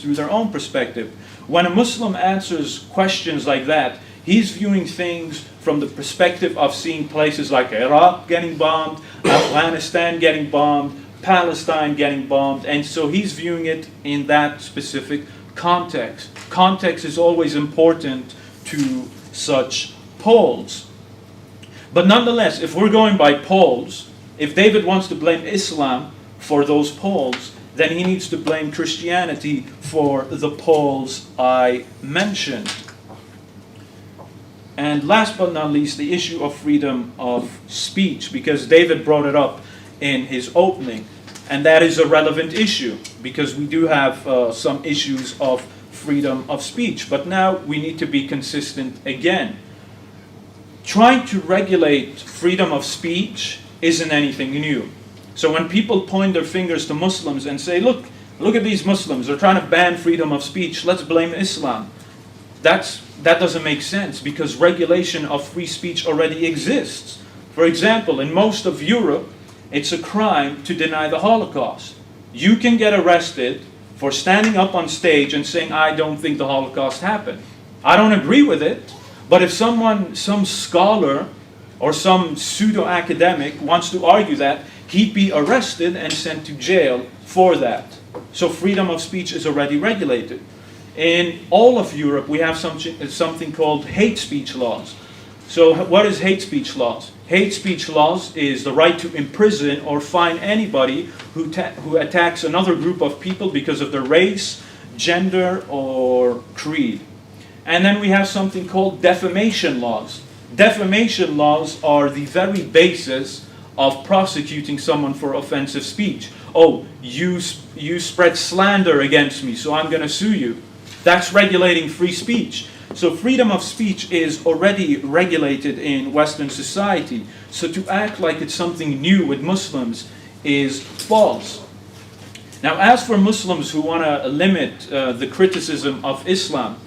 through their own perspective. When a Muslim answers questions like that, he's viewing things from the perspective of seeing places like Iraq getting bombed, Afghanistan getting bombed, Palestine getting bombed, and so he's viewing it in that specific context. Context is always important to such polls. But nonetheless, if we're going by polls, if David wants to blame Islam for those polls, then he needs to blame Christianity for the polls I mentioned. And last but not least, the issue of freedom of speech, because David brought it up in his opening. And that is a relevant issue, because we do have some issues of freedom of speech. But now we need to be consistent again. Trying to regulate freedom of speech isn't anything new. So when people point their fingers to Muslims and say, look at these Muslims, they're trying to ban freedom of speech, let's blame Islam. That doesn't make sense, because regulation of free speech already exists. For example, in most of Europe, it's a crime to deny the Holocaust. You can get arrested for standing up on stage and saying, I don't think the Holocaust happened. I don't agree with it, but if some scholar or some pseudo-academic wants to argue that, he'd be arrested and sent to jail for that. So freedom of speech is already regulated. In all of Europe, we have something called hate speech laws. So what is hate speech laws? Hate speech laws is the right to imprison or fine anybody who attacks another group of people because of their race, gender, or creed. And then we have something called defamation laws. Defamation laws are the very basis of prosecuting someone for offensive speech. Oh, you spread slander against me, so I'm going to sue you. That's regulating free speech. So freedom of speech is already regulated in Western society. So to act like it's something new with Muslims is false. Now, as for Muslims who want to limit the criticism of Islam,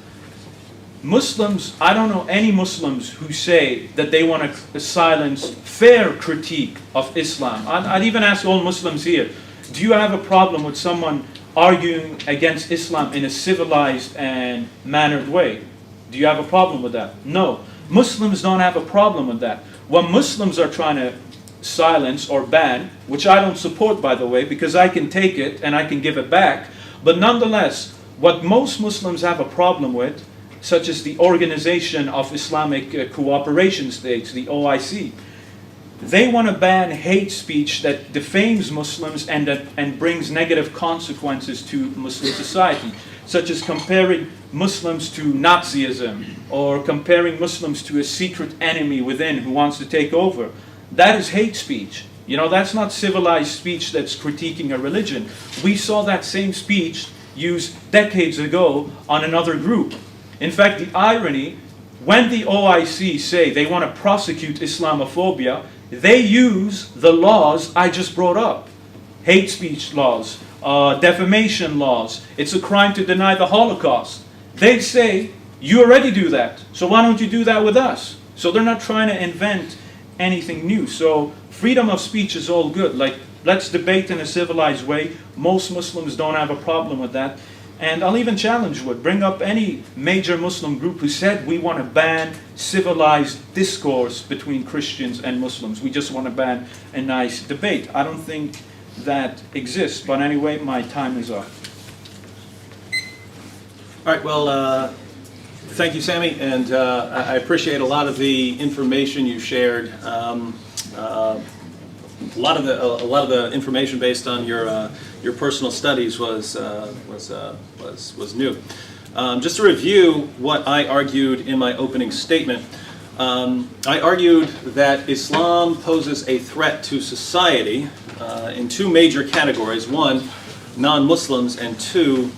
Muslims, I don't know any Muslims who say that they want to silence fair critique of Islam. I'd even ask all Muslims here, do you have a problem with someone arguing against Islam in a civilized and mannered way? Do you have a problem with that? No. Muslims don't have a problem with that. What Muslims are trying to silence or ban, which I don't support, by the way, because I can take it and I can give it back, but nonetheless, what most Muslims have a problem with, such as the Organization of Islamic Cooperation States, the OIC, they want to ban hate speech that defames Muslims and brings negative consequences to Muslim society, such as comparing Muslims to Nazism or comparing Muslims to a secret enemy within who wants to take over. That is hate speech. You know, that's not civilized speech that's critiquing a religion. We saw that same speech used decades ago on another group. In fact, the irony, when the OIC say they want to prosecute Islamophobia, they use the laws I just brought up. Hate speech laws, defamation laws. It's a crime to deny the Holocaust. They say, you already do that, so why don't you do that with us? So they're not trying to invent anything new. So freedom of speech is all good. Like, let's debate in a civilized way. Most Muslims don't have a problem with that. And I'll even challenge you, bring up any major Muslim group who said we want to ban civilized discourse between Christians and Muslims. We just want to ban a nice debate. I don't think that exists. But anyway, my time is up. All right, well, thank you, Sami, and I appreciate a lot of the information you shared. A lot of the information based on your personal studies was new. Just to review what I argued in my opening statement, I argued that Islam poses a threat to society in two major categories: one, non-Muslims, and two,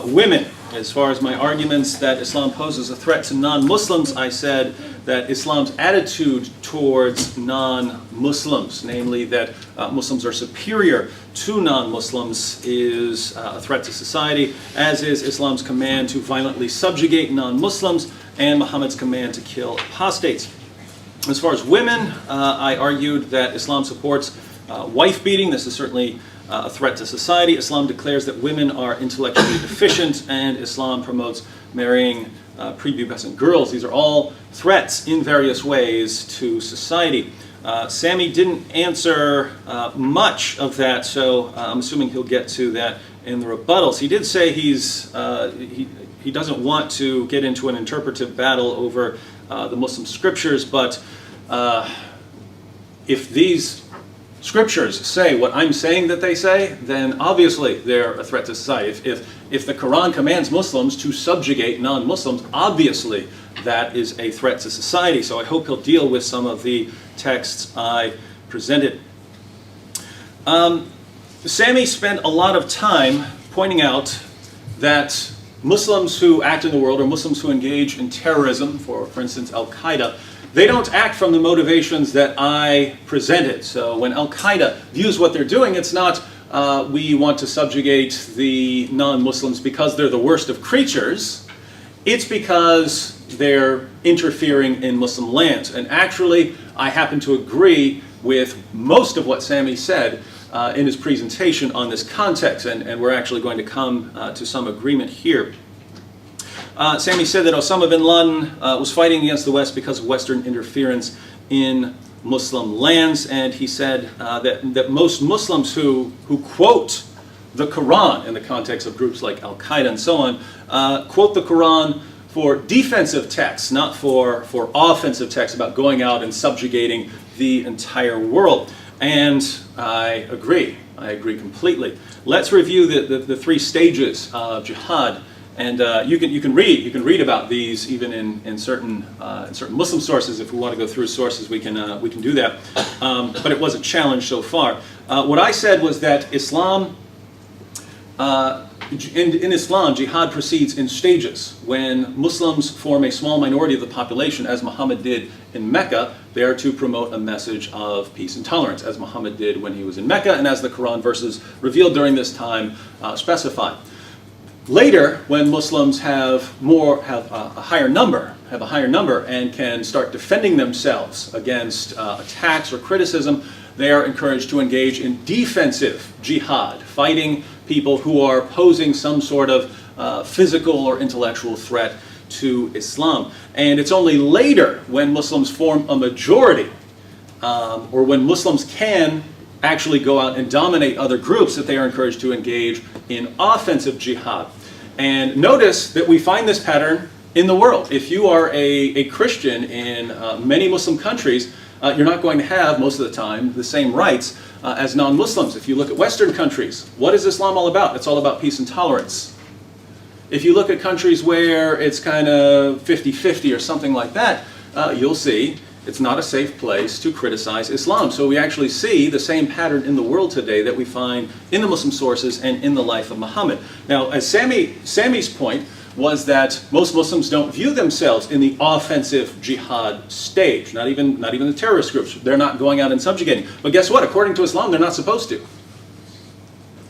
women. As far as my arguments that Islam poses a threat to non-Muslims, I said that Islam's attitude towards non-Muslims, namely that Muslims are superior to non-Muslims, is a threat to society, as is Islam's command to violently subjugate non-Muslims and Muhammad's command to kill apostates. As far as women, I argued that Islam supports wife beating. This is certainly a threat to society. Islam declares that women are intellectually deficient, and Islam promotes marrying prepubescent girls. These are all threats in various ways to society. Sami didn't answer much of that, so I'm assuming he'll get to that in the rebuttals. He did say he doesn't want to get into an interpretive battle over the Muslim scriptures, but if these scriptures say what I'm saying that they say, then obviously they're a threat to society. If the Quran commands Muslims to subjugate non-Muslims, obviously that is a threat to society. So I hope he'll deal with some of the texts I presented. Sami spent a lot of time pointing out that Muslims who act in the world, or Muslims who engage in terrorism, for instance Al-Qaeda, they don't act from the motivations that I presented. So when Al-Qaeda views what they're doing, it's not we want to subjugate the non-Muslims because they're the worst of creatures. It's because they're interfering in Muslim lands. And actually, I happen to agree with most of what Sami said in his presentation on this context, and we're actually going to come to some agreement here. Sami said that Osama bin Laden was fighting against the West because of Western interference in Muslim lands, and he said that most Muslims who quote the Quran in the context of groups like Al-Qaeda and so on, quote the Quran for defensive texts, not for offensive texts about going out and subjugating the entire world. And I agree completely. Let's review the three stages of jihad And you can read about these even in certain Muslim sources. If we want to go through sources, we can do that. But it wasn't challenged so far. What I said was that Islam, in Islam, jihad proceeds in stages. When Muslims form a small minority of the population, as Muhammad did in Mecca, they are to promote a message of peace and tolerance, as Muhammad did when he was in Mecca, and as the Quran verses revealed during this time specify. Later, when Muslims have a higher number, and can start defending themselves against attacks or criticism, they are encouraged to engage in defensive jihad, fighting people who are posing some sort of physical or intellectual threat to Islam. And it's only later, when Muslims form a majority, or when Muslims can actually go out and dominate other groups, that they are encouraged to engage in offensive jihad. And notice that we find this pattern in the world. If you are a Christian in many Muslim countries, you're not going to have, most of the time, the same rights as non-Muslims. If you look at Western countries, what is Islam all about? It's all about peace and tolerance. If you look at countries where it's kind of 50-50 or something like that, you'll see it's not a safe place to criticize Islam. So we actually see the same pattern in the world today that we find in the Muslim sources and in the life of Muhammad. Now, as Sami's point was that most Muslims don't view themselves in the offensive jihad stage, not even the terrorist groups. They're not going out and subjugating. But guess what? According to Islam, they're not supposed to.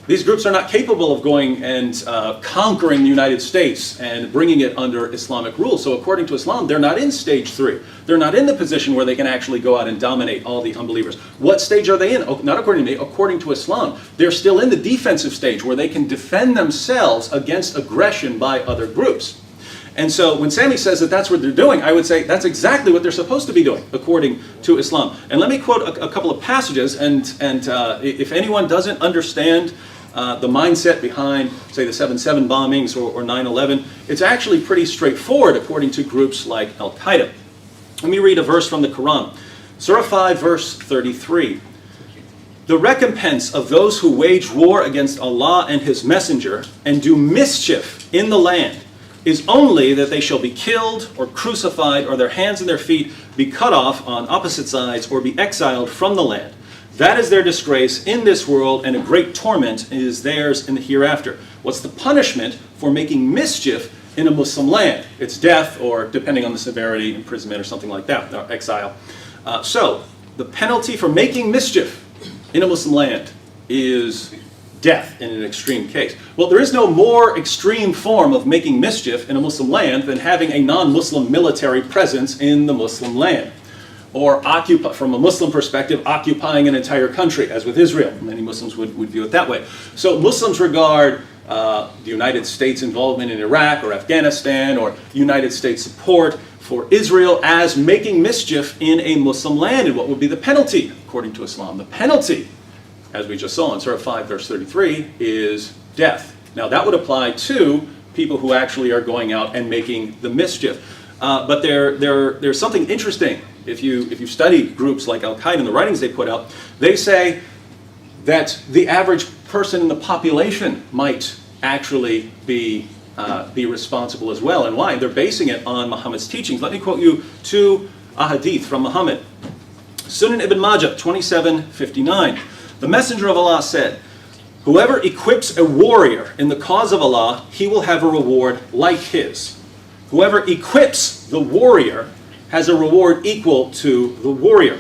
These groups are not capable of going and conquering the United States and bringing it under Islamic rule. So according to Islam, they're not in stage 3. They're not in the position where they can actually go out and dominate all the unbelievers. What stage are they in? Oh, not according to me, according to Islam. They're still in the defensive stage where they can defend themselves against aggression by other groups. And so when Sami says that that's what they're doing, I would say that's exactly what they're supposed to be doing, according to Islam. And let me quote a couple of passages, and if anyone doesn't understand the mindset behind, say, the 7/7 bombings or 9/11, it's actually pretty straightforward according to groups like Al-Qaeda. Let me read a verse from the Quran. Surah 5, verse 33. The recompense of those who wage war against Allah and His Messenger and do mischief in the land is only that they shall be killed or crucified, or their hands and their feet be cut off on opposite sides, or be exiled from the land. That is their disgrace in this world, and a great torment is theirs in the hereafter. What's the punishment for making mischief in a Muslim land? It's death, or depending on the severity, imprisonment or something like that, or exile. So the penalty for making mischief in a Muslim land is death in an extreme case. Well, there is no more extreme form of making mischief in a Muslim land than having a non-Muslim military presence in the Muslim land. Or from a Muslim perspective, occupying an entire country, as with Israel. Many Muslims would view it that way. So Muslims regard the United States' involvement in Iraq or Afghanistan, or United States support for Israel, as making mischief in a Muslim land. And what would be the penalty, according to Islam? The penalty, as we just saw in Surah 5, verse 33, is death. Now that would apply to people who actually are going out and making the mischief. But there's something interesting. If you study groups like Al-Qaeda and the writings they put out, they say that the average person in the population might actually be responsible as well. And why? They're basing it on Muhammad's teachings. Let me quote you two ahadith from Muhammad. Sunan Ibn Majah, 27:59. The Messenger of Allah said, "Whoever equips a warrior in the cause of Allah, he will have a reward like his. Whoever equips the warrior has a reward equal to the warrior."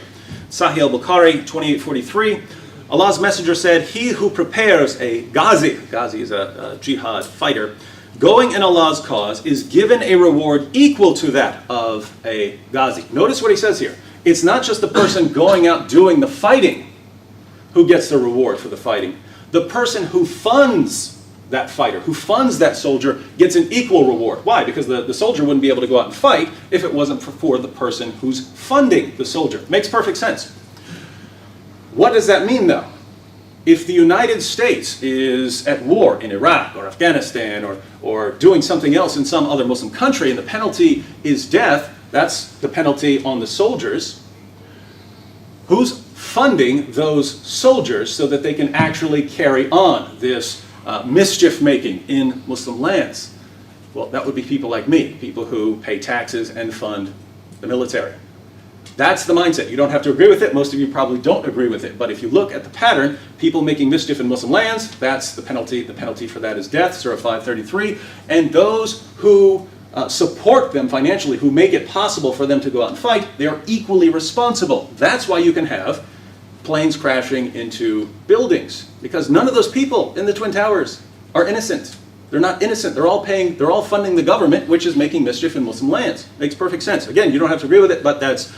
Sahih al-Bukhari, 28:43. Allah's Messenger said, "He who prepares a ghazi," ghazi is a jihad fighter, "going in Allah's cause is given a reward equal to that of a ghazi." Notice what he says here. It's not just the person going out doing the fighting who gets the reward for the fighting. The person who funds that fighter, who funds that soldier, gets an equal reward. Why? Because the soldier wouldn't be able to go out and fight if it wasn't for the person who's funding the soldier. Makes perfect sense. What does that mean, though? If the United States is at war in Iraq or Afghanistan, or doing something else in some other Muslim country, and the penalty is death, that's the penalty on the soldiers. Who's funding those soldiers so that they can actually carry on this mischief making in Muslim lands? Well, that would be people like me, people who pay taxes and fund the military. That's the mindset. You don't have to agree with it. Most of you probably don't agree with it. But if you look at the pattern, people making mischief in Muslim lands, that's the penalty. The penalty for that is death, Surah 533. And those who support them financially, who make it possible for them to go out and fight, they are equally responsible. That's why you can have planes crashing into buildings, because none of those people in the Twin Towers are innocent. They're not innocent. They're all funding the government, which is making mischief in Muslim lands. Makes perfect sense. Again, you don't have to agree with it, but that's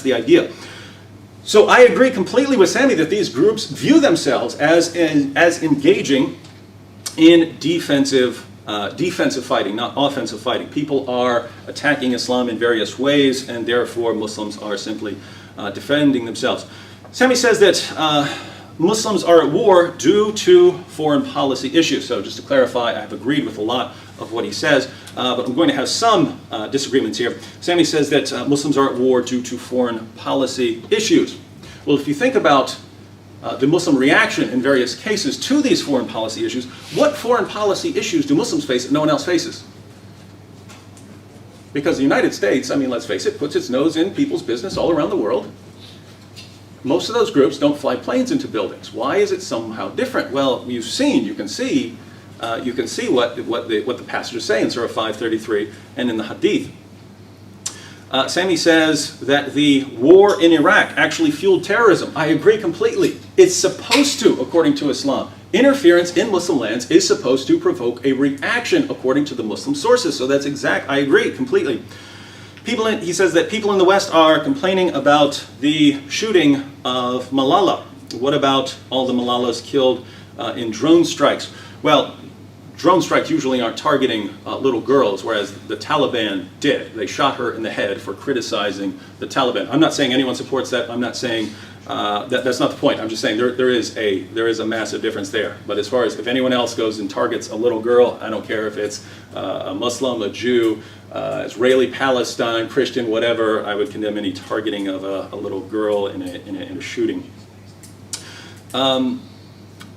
the idea. So I agree completely with Sami that these groups view themselves as engaging in defensive fighting, not offensive fighting. People are attacking Islam in various ways, and therefore Muslims are simply defending themselves. Sami says that Muslims are at war due to foreign policy issues. So just to clarify, I have agreed with a lot of what he says, but I'm going to have some disagreements here. Sami says that Muslims are at war due to foreign policy issues. Well, if you think about the Muslim reaction in various cases to these foreign policy issues, what foreign policy issues do Muslims face that no one else faces? Because the United States, I mean, let's face it, puts its nose in people's business all around the world. Most of those groups don't fly planes into buildings. Why is it somehow different? Well, you can see what the passages say in Surah 533 and in the Hadith. Sami says that the war in Iraq actually fueled terrorism. I agree completely. It's supposed to, according to Islam. Interference in Muslim lands is supposed to provoke a reaction according to the Muslim sources. So that's exact. I agree completely. He says that people in the West are complaining about the shooting of Malala. What about all the Malalas killed in drone strikes? Well, drone strikes usually aren't targeting little girls, whereas the Taliban did. They shot her in the head for criticizing the Taliban. I'm not saying anyone supports that. I'm not saying that's not the point. I'm just saying there is a massive difference there. But as far as if anyone else goes and targets a little girl, I don't care if it's a Muslim, a Jew, Israeli, Palestine, Christian, whatever. I would condemn any targeting of a little girl in a shooting.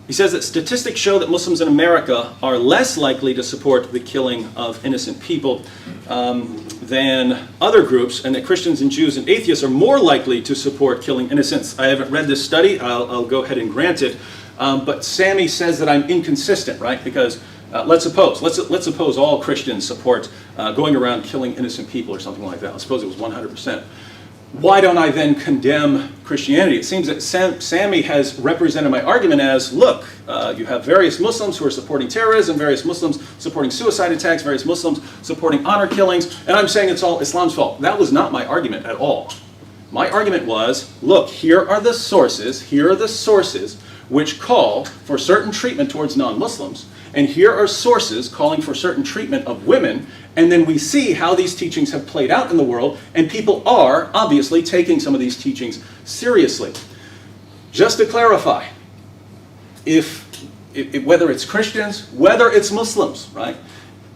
He says that statistics show that Muslims in America are less likely to support the killing of innocent people than other groups, and that Christians and Jews and atheists are more likely to support killing innocents. I haven't read this study. I'll go ahead and grant it. But Sami says that I'm inconsistent, right? Because let's suppose all Christians support going around killing innocent people or something like that. Let's suppose it was 100%. Why don't I then condemn Christianity? It seems that Sami has represented my argument as, look, you have various Muslims who are supporting terrorism, various Muslims supporting suicide attacks, various Muslims supporting honor killings, and I'm saying it's all Islam's fault. That was not my argument at all. My argument was, look, here are the sources which call for certain treatment towards non-Muslims, and here are sources calling for certain treatment of women, and then we see how these teachings have played out in the world, and people are obviously taking some of these teachings seriously. Just to clarify, whether it's Christians, whether it's Muslims, right?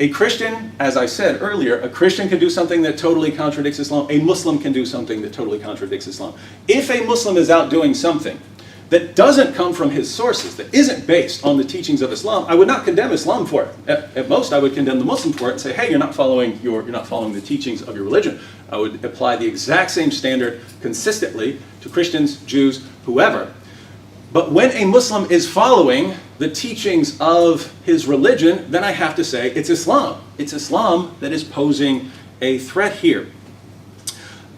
A Christian, as I said earlier, a Christian can do something that totally contradicts Islam. A Muslim can do something that totally contradicts Islam. If a Muslim is out doing something that doesn't come from his sources, that isn't based on the teachings of Islam, I would not condemn Islam for it. At most, I would condemn the Muslim for it and say, hey, you're not following the teachings of your religion. I would apply the exact same standard consistently to Christians, Jews, whoever. But when a Muslim is following the teachings of his religion, then I have to say it's Islam. It's Islam that is posing a threat here.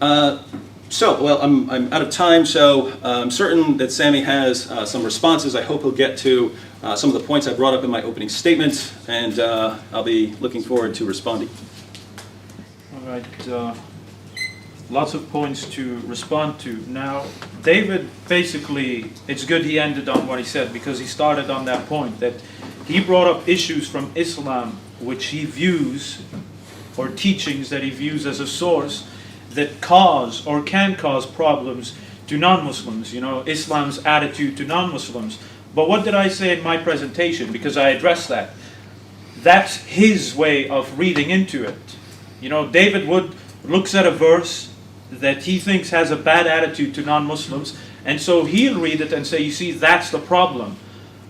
I'm out of time, so I'm certain that Sami has some responses. I hope he'll get to some of the points I brought up in my opening statement, and I'll be looking forward to responding. All right. Lots of points to respond to. Now, David, basically, it's good he ended on what he said, because he started on that point, that he brought up issues from Islam which he views, or teachings that he views as a source, that cause or can cause problems to non-Muslims, Islam's attitude to non-Muslims. But what did I say in my presentation? Because I addressed that. That's his way of reading into it. David Wood looks at a verse that he thinks has a bad attitude to non-Muslims, and so he'll read it and say, you see, that's the problem.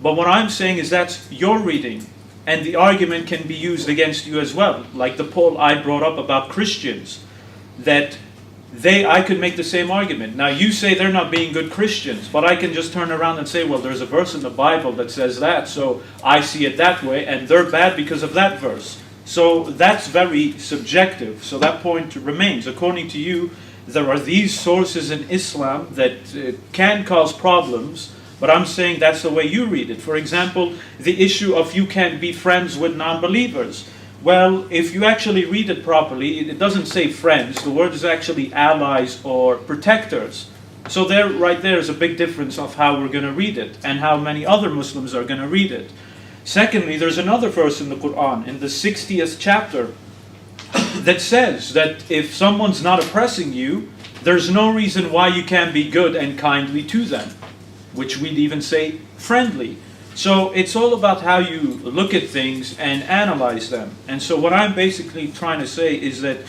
But what I'm saying is that's your reading. and the argument can be used against you as well. Like the poll I brought up about Christians, that I could make the same argument. Now you say they're not being good Christians, but I can just turn around and say, well, there's a verse in the Bible that says that, so I see it that way, and they're bad because of that verse. So that's very subjective. So that point remains. According to you, there are these sources in Islam that can cause problems, but I'm saying that's the way you read it. For example, the issue of you can't be friends with non-believers. Well, if you actually read it properly, it doesn't say friends. The word is actually allies or protectors. So right there is a big difference of how we're going to read it and how many other Muslims are going to read it. Secondly, there's another verse in the Quran, in the 60th chapter, that says that if someone's not oppressing you, there's no reason why you can't be good and kindly to them, which we'd even say friendly. So it's all about how you look at things and analyze them. And so what I'm basically trying to say is that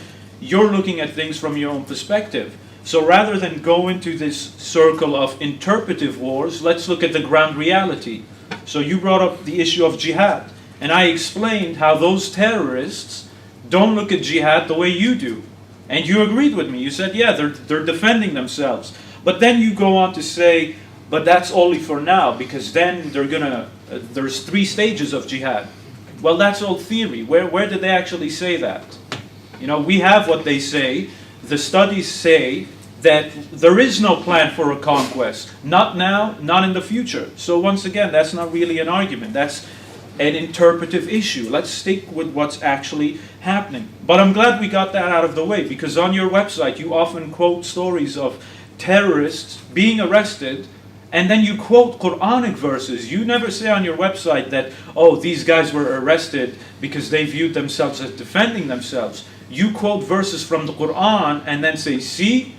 you're looking at things from your own perspective. So rather than go into this circle of interpretive wars, let's look at the ground reality. So you brought up the issue of jihad, and I explained how those terrorists don't look at jihad the way you do. And you agreed with me. You said, yeah, they're defending themselves. But then you go on to say, but that's only for now, because then there's 3 stages of jihad. Well, that's all theory. Where did they actually say that? You know, we have what they say. The studies say that there is no plan for a conquest. Not now, not in the future. So once again, that's not really an argument. That's an interpretive issue. Let's stick with what's actually happening. But I'm glad we got that out of the way, because on your website you often quote stories of terrorists being arrested, and then you quote Quranic verses. You never say on your website that, oh, these guys were arrested because they viewed themselves as defending themselves. You quote verses from the Quran and then say, see,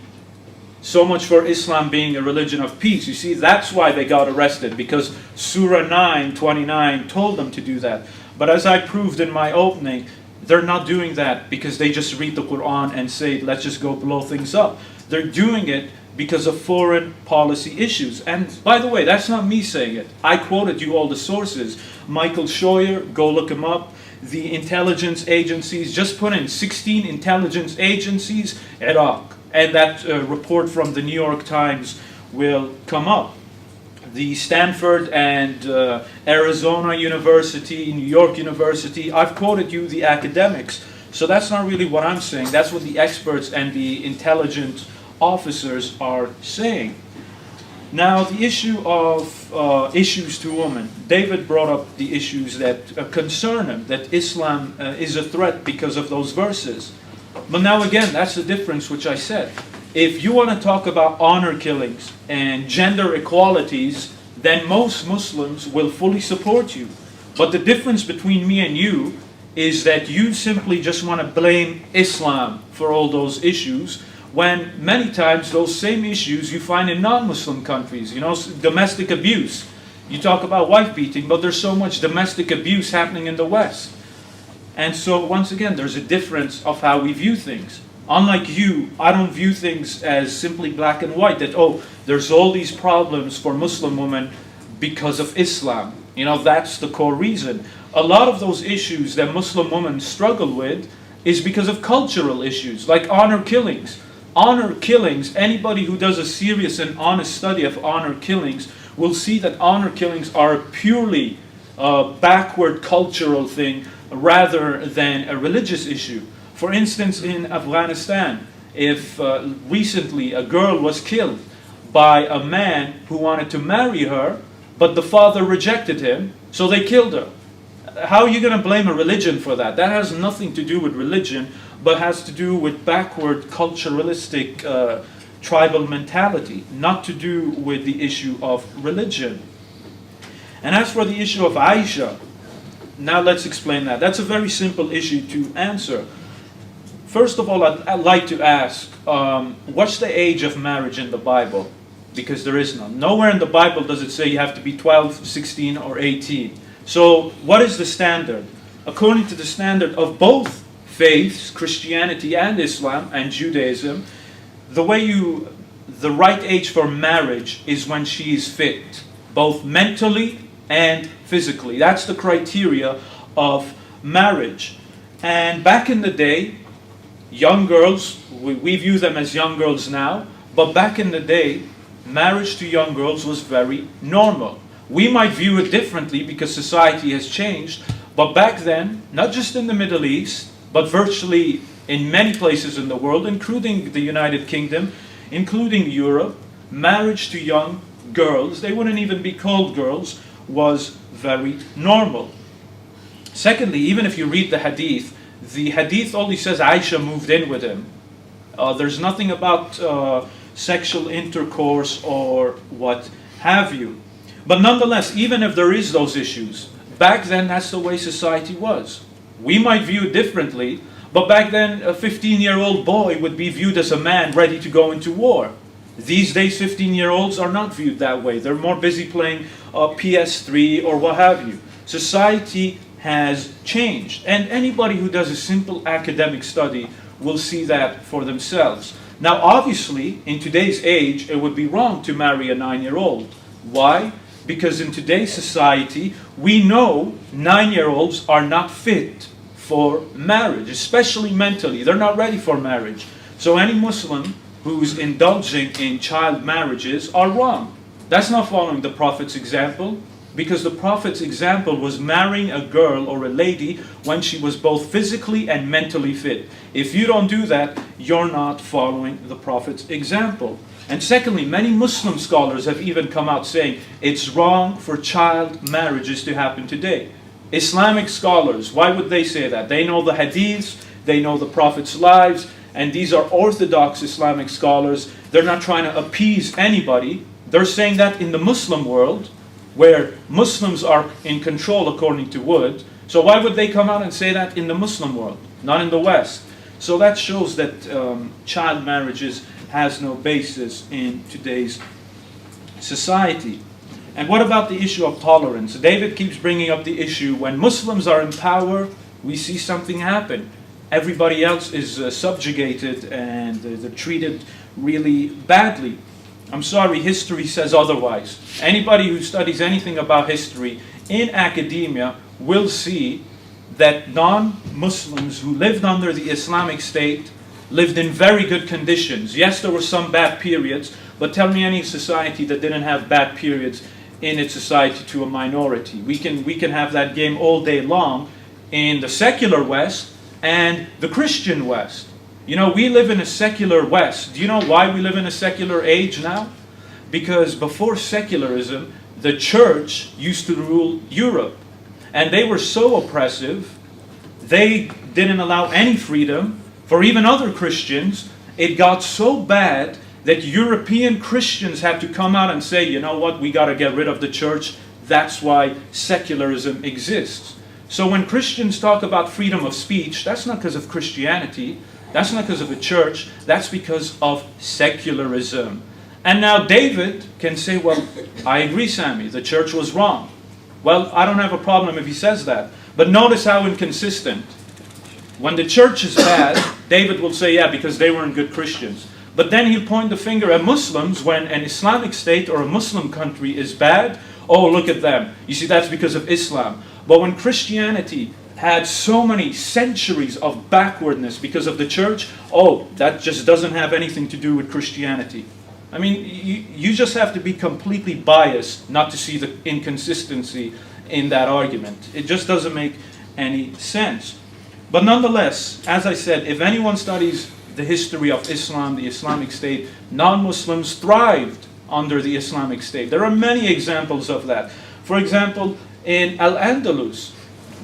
so much for Islam being a religion of peace. You see, that's why they got arrested, because Surah 9:29 told them to do that. But as I proved in my opening, they're not doing that because they just read the Quran and say, let's just go blow things up. They're doing it because of foreign policy issues. And by the way, that's not me saying it. I quoted you all the sources. Michael Scheuer, go look him up. The intelligence agencies, just put in 16 intelligence agencies, Iraq. And that report from the New York Times will come up. The Stanford and Arizona University, New York University, I've quoted you the academics. So that's not really what I'm saying. That's what the experts and the intelligent officers are saying. Now, the issue of issues to women. David brought up the issues that concern him, that Islam is a threat because of those verses. But now again, that's the difference which I said. If you want to talk about honor killings and gender equalities, then most Muslims will fully support you. But the difference between me and you is that you simply just want to blame Islam for all those issues, when many times those same issues you find in non-Muslim countries. You know, domestic abuse. You talk about wife beating, but there's so much domestic abuse happening in the West. And so once again, there's a difference of how we view things. Unlike you, I don't view things as simply black and white, that, oh, there's all these problems for Muslim women because of Islam. You know, that's the core reason. A lot of those issues that Muslim women struggle with is because of cultural issues, like honor killings. Honor killings, anybody who does a serious and honest study of honor killings will see that honor killings are a purely backward cultural thing rather than a religious issue. For instance, in Afghanistan, if recently a girl was killed by a man who wanted to marry her, but the father rejected him, so they killed her. How are you going to blame a religion for that? That has nothing to do with religion, but has to do with backward culturalistic tribal mentality, not to do with the issue of religion. And as for the issue of Aisha, now let's explain that. That's a very simple issue to answer. First of all, I'd like to ask, what's the age of marriage in the Bible? Because there is none. Nowhere in the Bible does it say you have to be 12, 16, or 18. So what is the standard? According to the standard of both faiths, Christianity and Islam and Judaism, the right age for marriage is when she is fit, both mentally and physically. That's the criteria of marriage. And back in the day, young girls, we view them as young girls now, but back in the day, marriage to young girls was very normal. We might view it differently because society has changed, but back then, not just in the Middle East, but virtually in many places in the world, including the United Kingdom, including Europe, marriage to young girls, they wouldn't even be called girls, was very normal. Secondly, even if you read the hadith only says Aisha moved in with him. There's nothing about sexual intercourse or what have you. But nonetheless, even if there is those issues, back then that's the way society was. We might view it differently, but back then a 15-year-old boy would be viewed as a man ready to go into war. These days 15-year-olds are not viewed that way. They're more busy playing PS3 or what have you. Society has changed, and anybody who does a simple academic study will see that for themselves. Now obviously, in today's age, it would be wrong to marry a 9-year-old. Why? Because in today's society, we know 9-year-olds are not fit for marriage, especially mentally. They're not ready for marriage. So any Muslim who's indulging in child marriages are wrong. That's not following the Prophet's example, because the Prophet's example was marrying a girl or a lady when she was both physically and mentally fit. If you don't do that, you're not following the Prophet's example. And secondly, many Muslim scholars have even come out saying it's wrong for child marriages to happen today. Islamic scholars, why would they say that? They know the hadiths, they know the Prophet's lives, and these are orthodox Islamic scholars. They're not trying to appease anybody. They're saying that in the Muslim world, where Muslims are in control according to Wood, so why would they come out and say that in the Muslim world, not in the West? So that shows that child marriages has no basis in today's society. And what about the issue of tolerance? David keeps bringing up the issue when Muslims are in power, we see something happen. Everybody else is subjugated and they're treated really badly. I'm sorry, history says otherwise. Anybody who studies anything about history in academia will see that non-Muslims who lived under the Islamic State lived in very good conditions. Yes, there were some bad periods, but tell me any society that didn't have bad periods in its society to a minority. We can have that game all day long in the secular West and the Christian West. You know, we live in a secular West. Do you know why we live in a secular age now? Because before secularism, the church used to rule Europe. And they were so oppressive, they didn't allow any freedom for even other Christians. It got so bad that European Christians had to come out and say, you know what, we got to get rid of the church. That's why secularism exists. So when Christians talk about freedom of speech, that's not because of Christianity. That's not because of the church. That's because of secularism. And now David can say, well, I agree, Sami, the church was wrong. Well, I don't have a problem if he says that. But notice how inconsistent. When the church is bad, David will say, yeah, because they weren't good Christians. But then he'll point the finger at Muslims when an Islamic state or a Muslim country is bad. Oh, look at them. You see, that's because of Islam. But when Christianity had so many centuries of backwardness because of the church, oh, that just doesn't have anything to do with Christianity. I mean, you just have to be completely biased not to see the inconsistency in that argument. It just doesn't make any sense. But nonetheless, as I said, if anyone studies the history of Islam, the Islamic State, non-Muslims thrived under the Islamic State. There are many examples of that. For example, in Al-Andalus,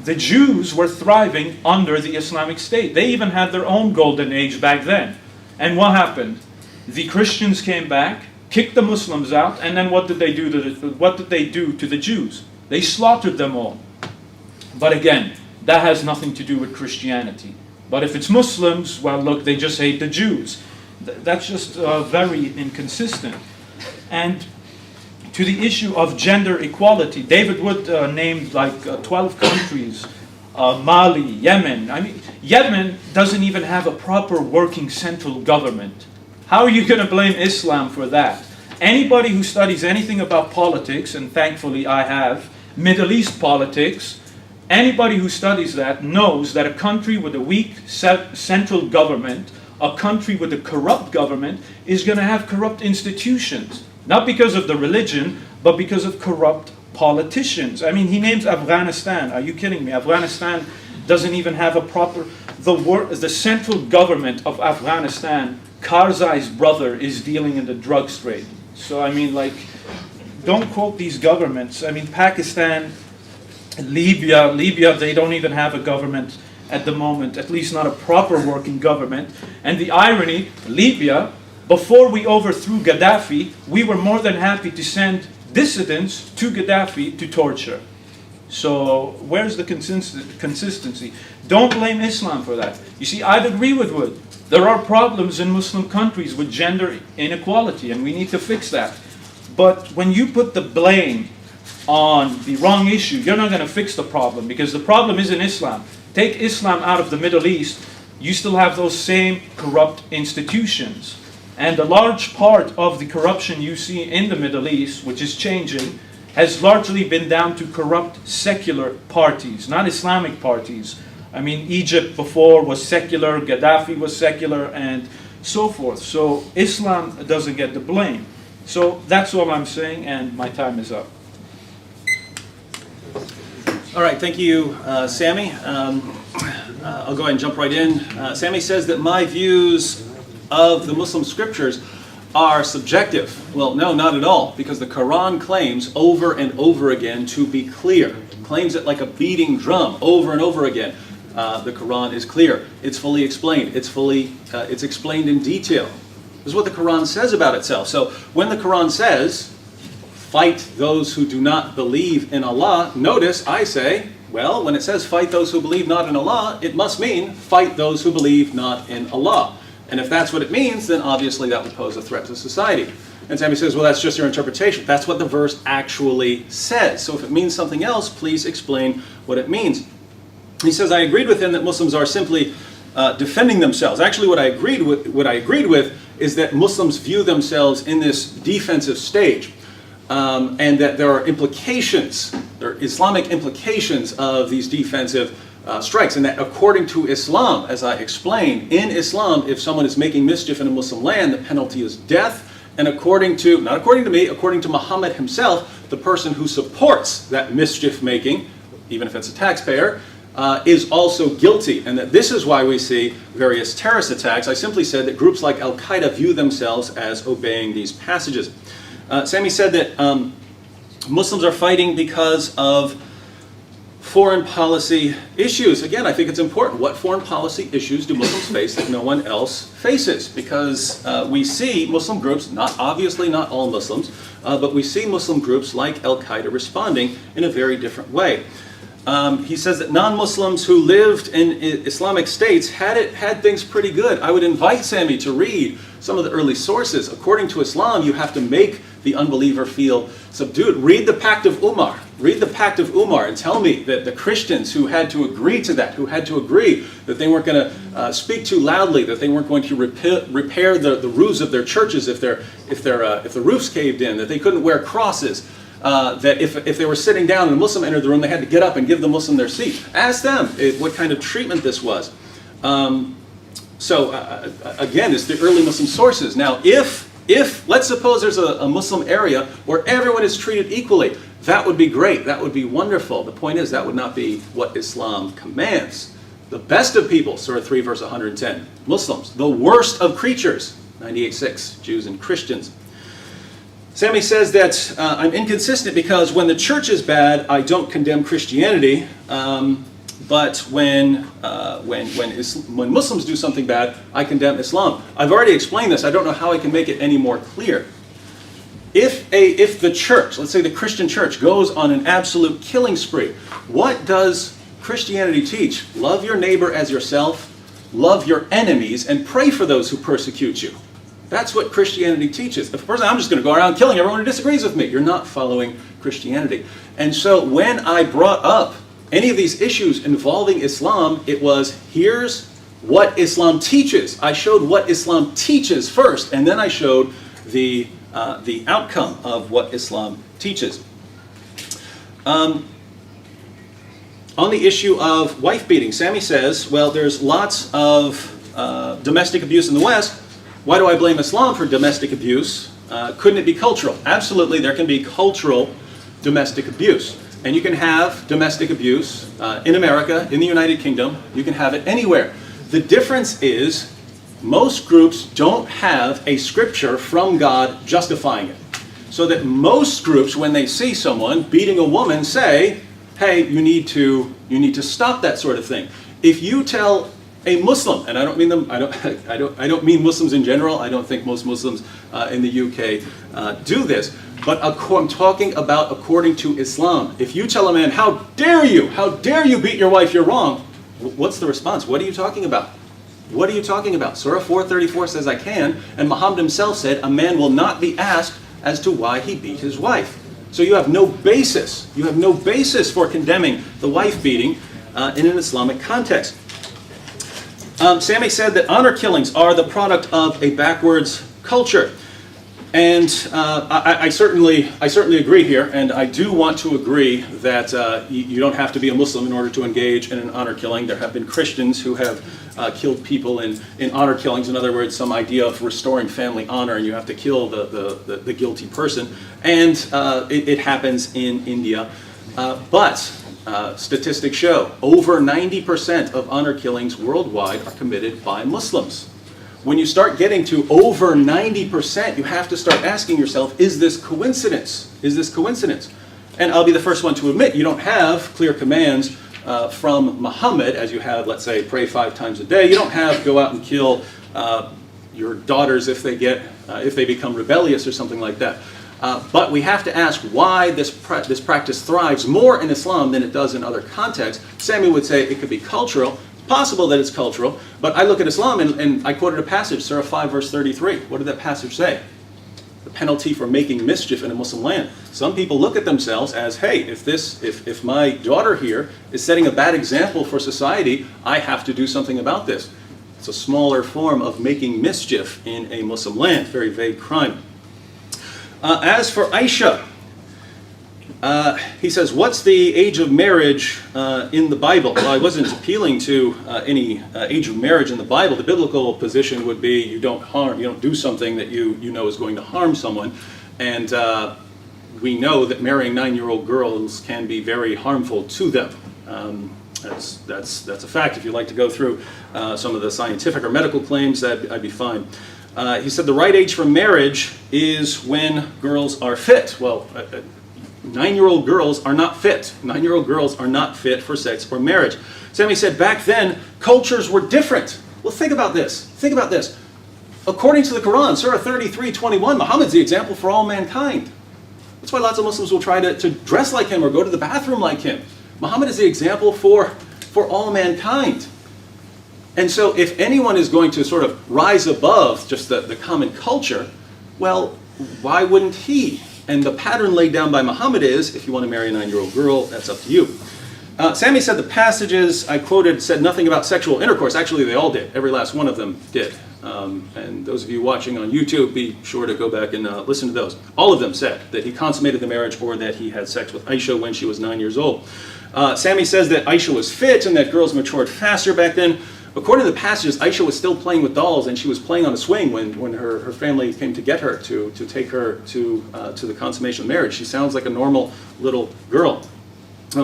the Jews were thriving under the Islamic State. They even had their own golden age back then. And what happened? The Christians came back, kicked the Muslims out, and then what did they do to the Jews? They slaughtered them all. But again, that has nothing to do with Christianity. But if it's Muslims, well, look, they just hate the Jews. That's just very inconsistent. And to the issue of gender equality, David Wood named like 12 countries, Mali, Yemen. I mean, Yemen doesn't even have a proper working central government. How are you going to blame Islam for that? Anybody who studies anything about politics, and thankfully I have, Middle East politics, Anybody who studies that knows that a country with a weak central government, a country with a corrupt government, is going to have corrupt institutions. Not because of the religion, but because of corrupt politicians. I mean, he names Afghanistan. Are you kidding me? Afghanistan doesn't even have a proper... The central government of Afghanistan, Karzai's brother, is dealing in the drugs trade. So, I mean, like, don't quote these governments. I mean, Pakistan, Libya, they don't even have a government at the moment, at least not a proper working government. And the irony, Libya, before we overthrew Gaddafi, we were more than happy to send dissidents to Gaddafi to torture. So where's the consistency? Don't blame Islam for that. You see, I'd agree with Wood. There are problems in Muslim countries with gender inequality, and we need to fix that. But when you put the blame on the wrong issue, you're not going to fix the problem, because the problem isn't Islam. Take Islam out of the Middle East, you still have those same corrupt institutions. And a large part of the corruption you see in the Middle East, which is changing, has largely been down to corrupt secular parties, not Islamic parties. I mean, Egypt before was secular, Gaddafi was secular, and so forth. So Islam doesn't get the blame. So that's all I'm saying, and my time is up. All right, thank you, Sami. I'll go ahead and jump right in. Sami says that my views of the Muslim scriptures are subjective. Well, no, not at all, because the Quran claims over and over again to be clear. It claims it like a beating drum over and over again. The Quran is clear. It's fully explained. It's explained in detail. This is what the Quran says about itself. So when the Quran says, fight those who do not believe in Allah, notice I say, well, when it says fight those who believe not in Allah, it must mean fight those who believe not in Allah. And if that's what it means, then obviously that would pose a threat to society. And Sami says, well, that's just your interpretation. That's what the verse actually says. So if it means something else, please explain what it means. He says, I agreed with him that Muslims are simply defending themselves. Actually, what I agreed with is that Muslims view themselves in this defensive stage. And that there are implications, there are Islamic implications of these defensive strikes, and that according to Islam, as I explained, in Islam, if someone is making mischief in a Muslim land, the penalty is death, and according to, not according to me, according to Muhammad himself, the person who supports that mischief making, even if it's a taxpayer, is also guilty, and that this is why we see various terrorist attacks. I simply said that groups like Al-Qaeda view themselves as obeying these passages. Sami said that Muslims are fighting because of foreign policy issues. Again, I think it's important. What foreign policy issues do Muslims face that no one else faces? Because we see Muslim groups, obviously not all Muslims, but we see Muslim groups like Al-Qaeda responding in a very different way. He says that non-Muslims who lived in Islamic states had things pretty good. I would invite Sami to read some of the early sources. According to Islam, you have to make the unbeliever feel subdued. Read the Pact of Umar. Read the Pact of Umar and tell me that the Christians who had to agree to that, who had to agree that they weren't going to speak too loudly, that they weren't going to repair the roofs of their churches if the roofs caved in, that they couldn't wear crosses, that if they were sitting down and a Muslim entered the room, they had to get up and give the Muslim their seat. Ask them what kind of treatment this was. Again, it's the early Muslim sources. Now, if let's suppose there's a Muslim area where everyone is treated equally, that would be great. That would be wonderful. The point is that would not be what Islam commands. The best of people, Surah 3, verse 110, Muslims. The worst of creatures, 98:6, Jews and Christians. Sami says that I'm inconsistent because when the church is bad, I don't condemn Christianity. But when Muslims do something bad, I condemn Islam. I've already explained this. I don't know how I can make it any more clear. If the church, let's say the Christian church, goes on an absolute killing spree, what does Christianity teach? Love your neighbor as yourself, love your enemies, and pray for those who persecute you. That's what Christianity teaches. If a person, I'm just going to go around killing everyone who disagrees with me, you're not following Christianity. And so when I brought up any of these issues involving Islam, it was, here's what Islam teaches. I showed what Islam teaches first, and then I showed the outcome of what Islam teaches. On the issue of wife beating, Sami says, well, there's lots of domestic abuse in the West. Why do I blame Islam for domestic abuse? Couldn't it be cultural? Absolutely, there can be cultural domestic abuse. And you can have domestic abuse in America, in the United Kingdom. You can have it anywhere. The difference is most groups don't have a scripture from God justifying it. So that most groups, when they see someone beating a woman, say, hey, you need to stop that sort of thing. If you tell a Muslim, and I don't mean them, I don't mean Muslims in general. I don't think most Muslims in the UK do this. But I'm talking about according to Islam. If you tell a man, how dare you beat your wife, you're wrong. What's the response? What are you talking about? What are you talking about? Surah 4:34 says I can, and Muhammad himself said a man will not be asked as to why he beat his wife. So you have no basis. You have no basis for condemning the wife beating in an Islamic context. Sami said that honor killings are the product of a backwards culture. And I certainly agree here, and I do want to agree that you don't have to be a Muslim in order to engage in an honor killing. There have been Christians who have killed people in honor killings. In other words, some idea of restoring family honor, and you have to kill the guilty person. And it happens in India. But statistics show over 90% of honor killings worldwide are committed by Muslims. When you start getting to over 90%, you have to start asking yourself, is this coincidence? Is this coincidence? And I'll be the first one to admit, you don't have clear commands from Muhammad, as you have, let's say, pray 5 times a day. You don't have go out and kill your daughters if they become rebellious or something like that. But we have to ask why this practice thrives more in Islam than it does in other contexts. Sami would say it could be cultural. Possible that it's cultural, but I look at Islam and I quoted a passage, Surah 5, verse 33. What did that passage say? The penalty for making mischief in a Muslim land. Some people look at themselves as, hey, if my daughter here is setting a bad example for society, I have to do something about this. It's a smaller form of making mischief in a Muslim land, very vague crime. As for Aisha, he says, what's the age of marriage in the Bible? Well, I wasn't appealing to any age of marriage in the Bible. The biblical position would be you don't do something that you know is going to harm someone. And we know that marrying 9-year-old girls can be very harmful to them. That's a fact. If you'd like to go through some of the scientific or medical claims, I'd be fine. He said the right age for marriage is when girls are fit. Well, 9-year-old girls are not fit. 9-year-old girls are not fit for sex or marriage. Sami said back then, cultures were different. Well, think about this. Think about this. According to the Quran, Surah 33:21, Muhammad's the example for all mankind. That's why lots of Muslims will try to dress like him or go to the bathroom like him. Muhammad is the example for all mankind. And so if anyone is going to sort of rise above just the common culture, well, why wouldn't he? And the pattern laid down by Muhammad is, if you want to marry a 9-year-old girl, that's up to you. Sami said the passages I quoted said nothing about sexual intercourse. Actually, they all did. Every last one of them did. And those of you watching on YouTube, be sure to go back and listen to those. All of them said that he consummated the marriage or that he had sex with Aisha when she was 9 years old. Sami says that Aisha was fit and that girls matured faster back then. According to the passages, Aisha was still playing with dolls, and she was playing on a swing when her family came to get her to take her to the consummation of marriage. She sounds like a normal little girl.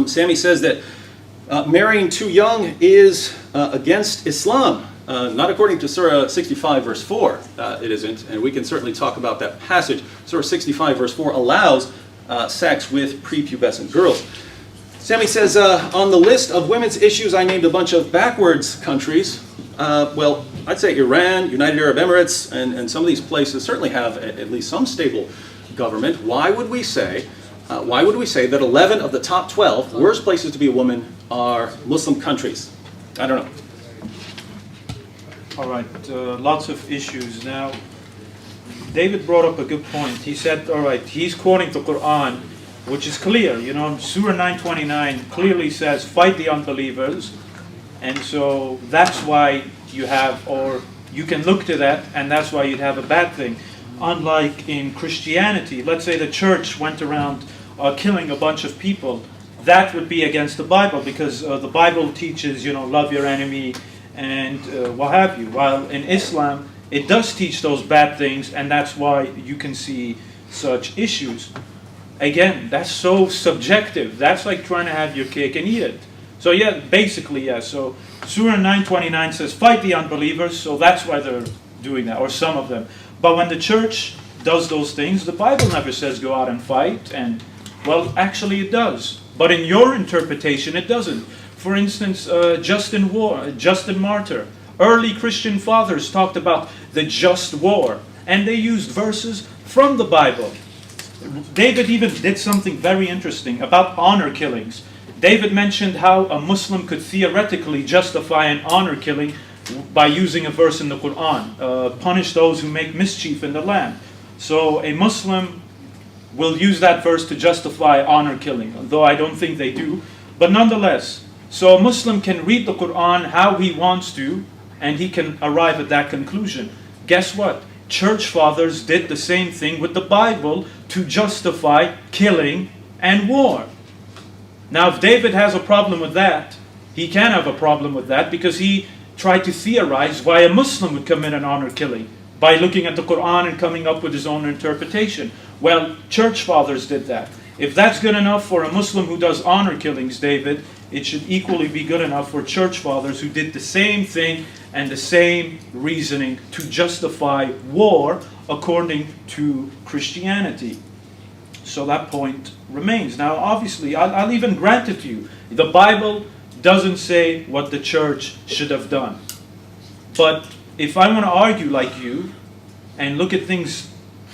Sami says that marrying too young is against Islam. Not according to Surah 65, verse 4, it isn't, and we can certainly talk about that passage. Surah 65, verse 4 allows sex with prepubescent girls. Sami says, on the list of women's issues, I named a bunch of backwards countries. Well, I'd say Iran, United Arab Emirates, and some of these places certainly have at least some stable government. Why would we say that 11 of the top 12 worst places to be a woman are Muslim countries? I don't know. All right, lots of issues. Now, David brought up a good point. He said, all right, he's quoting the Quran, which is clear. You know, Surah 9:29 clearly says, fight the unbelievers. And so that's why you have, or you can look to that, and that's why you'd have a bad thing. Unlike in Christianity, let's say the church went around killing a bunch of people. that would be against the Bible, because the Bible teaches, love your enemy and what have you. While in Islam, it does teach those bad things, and that's why you can see such issues. Again, that's so subjective. That's like trying to have your cake and eat it. So yeah, basically, yeah. So Surah 9:29 says, fight the unbelievers, so that's why they're doing that, or some of them. But when the church does those things, the Bible never says go out and fight, and, well, actually it does. But in your interpretation, it doesn't. For instance, Justin Martyr, early Christian fathers talked about the just war, and they used verses from the Bible. David even did something very interesting about honor killings. David mentioned how a Muslim could theoretically justify an honor killing by using a verse in the Quran, punish those who make mischief in the land. So a Muslim will use that verse to justify honor killing, though I don't think they do. But nonetheless, so a Muslim can read the Quran how he wants to, and he can arrive at that conclusion. Guess what? Church fathers did the same thing with the Bible to justify killing and war. Now, if David has a problem with that, he can have a problem with that because he tried to theorize why a Muslim would commit an honor killing by looking at the Quran and coming up with his own interpretation. Well, church fathers did that. If that's good enough for a Muslim who does honor killings, David, it should equally be good enough for church fathers who did the same thing and the same reasoning to justify war according to Christianity. So that point remains. Now, obviously, I'll even grant it to you. The Bible doesn't say what the church should have done. But if I want to argue like you and look at things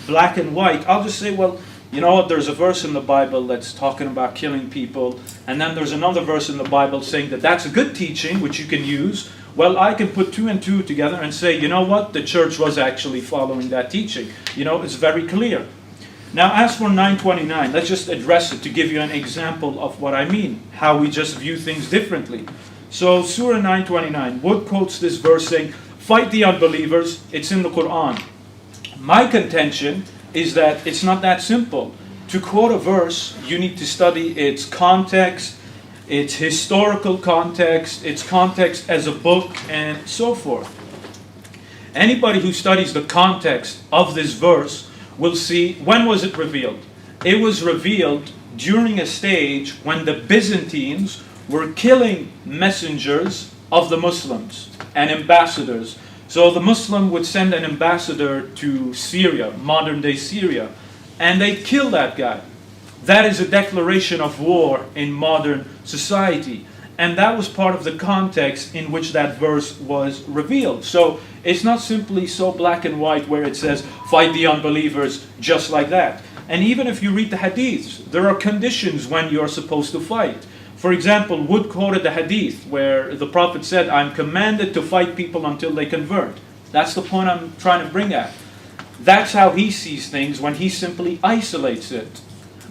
black and white, I'll just say, well, you know what, there's a verse in the Bible that's talking about killing people, and then there's another verse in the Bible saying that that's a good teaching, which you can use. Well, I can put two and two together and say, you know what, the church was actually following that teaching. It's very clear. Now, as for 9:29, let's just address it to give you an example of what I mean, how we just view things differently. So, Surah 9:29, Wood quotes this verse saying, fight the unbelievers, it's in the Quran. My contention is that it's not that simple. To quote a verse, you need to study its context, its historical context, its context as a book, and so forth. Anybody who studies the context of this verse will see, when was it revealed? It was revealed during a stage when the Byzantines were killing messengers of the Muslims and ambassadors. So the Muslim would send an ambassador to Syria, modern-day Syria, and they'd kill that guy. That is a declaration of war in modern society. And that was part of the context in which that verse was revealed. So it's not simply so black and white where it says, fight the unbelievers, just like that. And even if you read the hadiths, there are conditions when you're supposed to fight. For example, Wood quoted the hadith where the Prophet said, I'm commanded to fight people until they convert. That's the point I'm trying to bring at. That's how he sees things when he simply isolates it.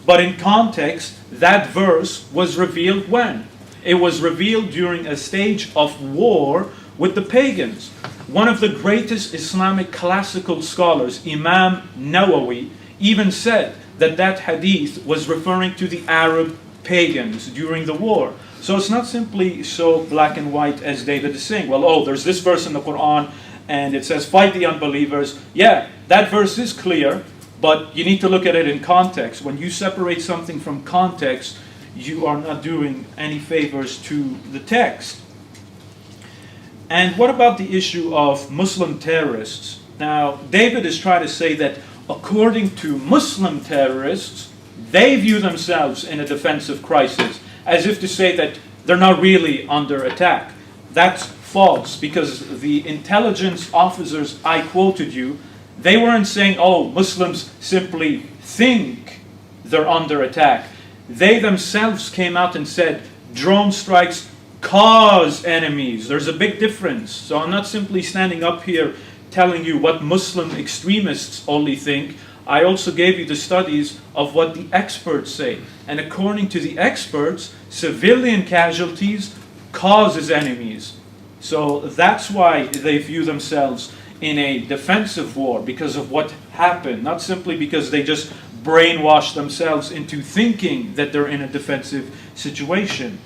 But in context, that verse was revealed when? It was revealed during a stage of war with the pagans. One of the greatest Islamic classical scholars, Imam Nawawi, even said that that hadith was referring to the Arab pagans during the war. So it's not simply so black and white as David is saying. Well, there's this verse in the Quran and it says, fight the unbelievers. Yeah, that verse is clear, but you need to look at it in context. When you separate something from context, you are not doing any favors to the text. And what about the issue of Muslim terrorists? Now, David is trying to say that according to Muslim terrorists, they view themselves in a defensive crisis, as if to say that they're not really under attack. That's false, because the intelligence officers I quoted you, they weren't saying, Muslims simply think they're under attack. They themselves came out and said, drone strikes cause enemies. There's a big difference. So I'm not simply standing up here telling you what Muslim extremists only think. I also gave you the studies of what the experts say. And according to the experts, civilian casualties causes enemies. So that's why they view themselves in a defensive war, because of what happened, not simply because they just brainwash themselves into thinking that they're in a defensive situation.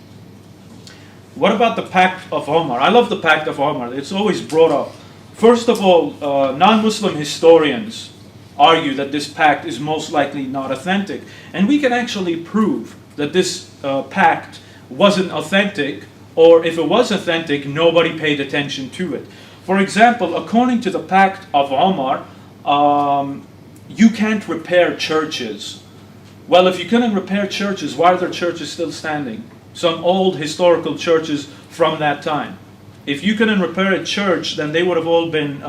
What about the Pact of Omar? I love the Pact of Omar. It's always brought up. First of all, non-Muslim historians argue that this pact is most likely not authentic. And we can actually prove that this pact wasn't authentic, or if it was authentic, nobody paid attention to it. For example, according to the Pact of Omar, you can't repair churches. Well, if you couldn't repair churches, why are there churches still standing? Some old historical churches from that time. If you couldn't repair a church, then they would have all been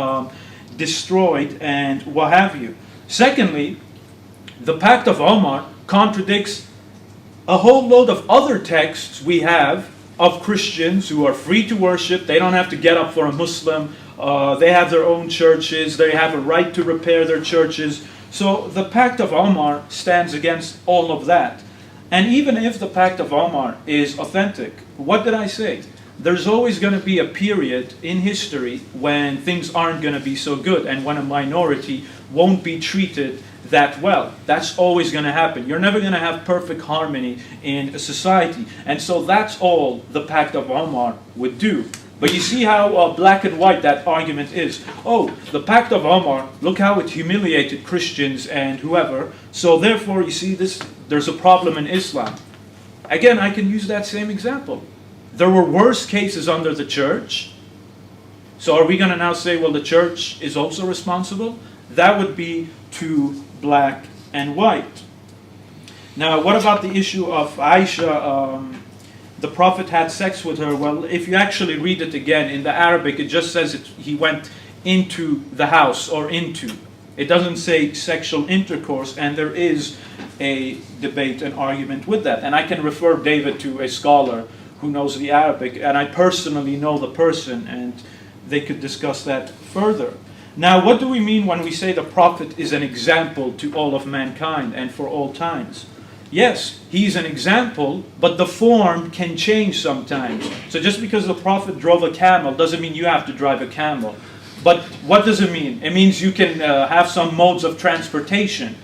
destroyed and what have you. Secondly, the Pact of Omar contradicts a whole load of other texts we have of Christians who are free to worship. They don't have to get up for a Muslim. They have their own churches. They have a right to repair their churches. So the Pact of Omar stands against all of that. And even if the Pact of Omar is authentic, what did I say? There's always going to be a period in history when things aren't going to be so good and when a minority won't be treated that well. That's always going to happen. You're never going to have perfect harmony in a society. And so that's all the Pact of Omar would do. But you see how black and white that argument is. Oh, the Pact of Omar, look how it humiliated Christians and whoever. So therefore, you see, there's a problem in Islam. Again, I can use that same example. There were worse cases under the church. So are we going to now say, well, the church is also responsible? That would be too black and white. Now, what about the issue of Aisha? The Prophet had sex with her. Well, if you actually read it again in the Arabic, it just says he went into the house or into. It doesn't say sexual intercourse, and there is a debate and argument with that. And I can refer David to a scholar who knows the Arabic, and I personally know the person, and they could discuss that further. Now, what do we mean when we say the Prophet is an example to all of mankind and for all times? Yes, he's an example, but the form can change sometimes. So just because the Prophet drove a camel doesn't mean you have to drive a camel. But what does it mean? It means you can have some modes of transportation.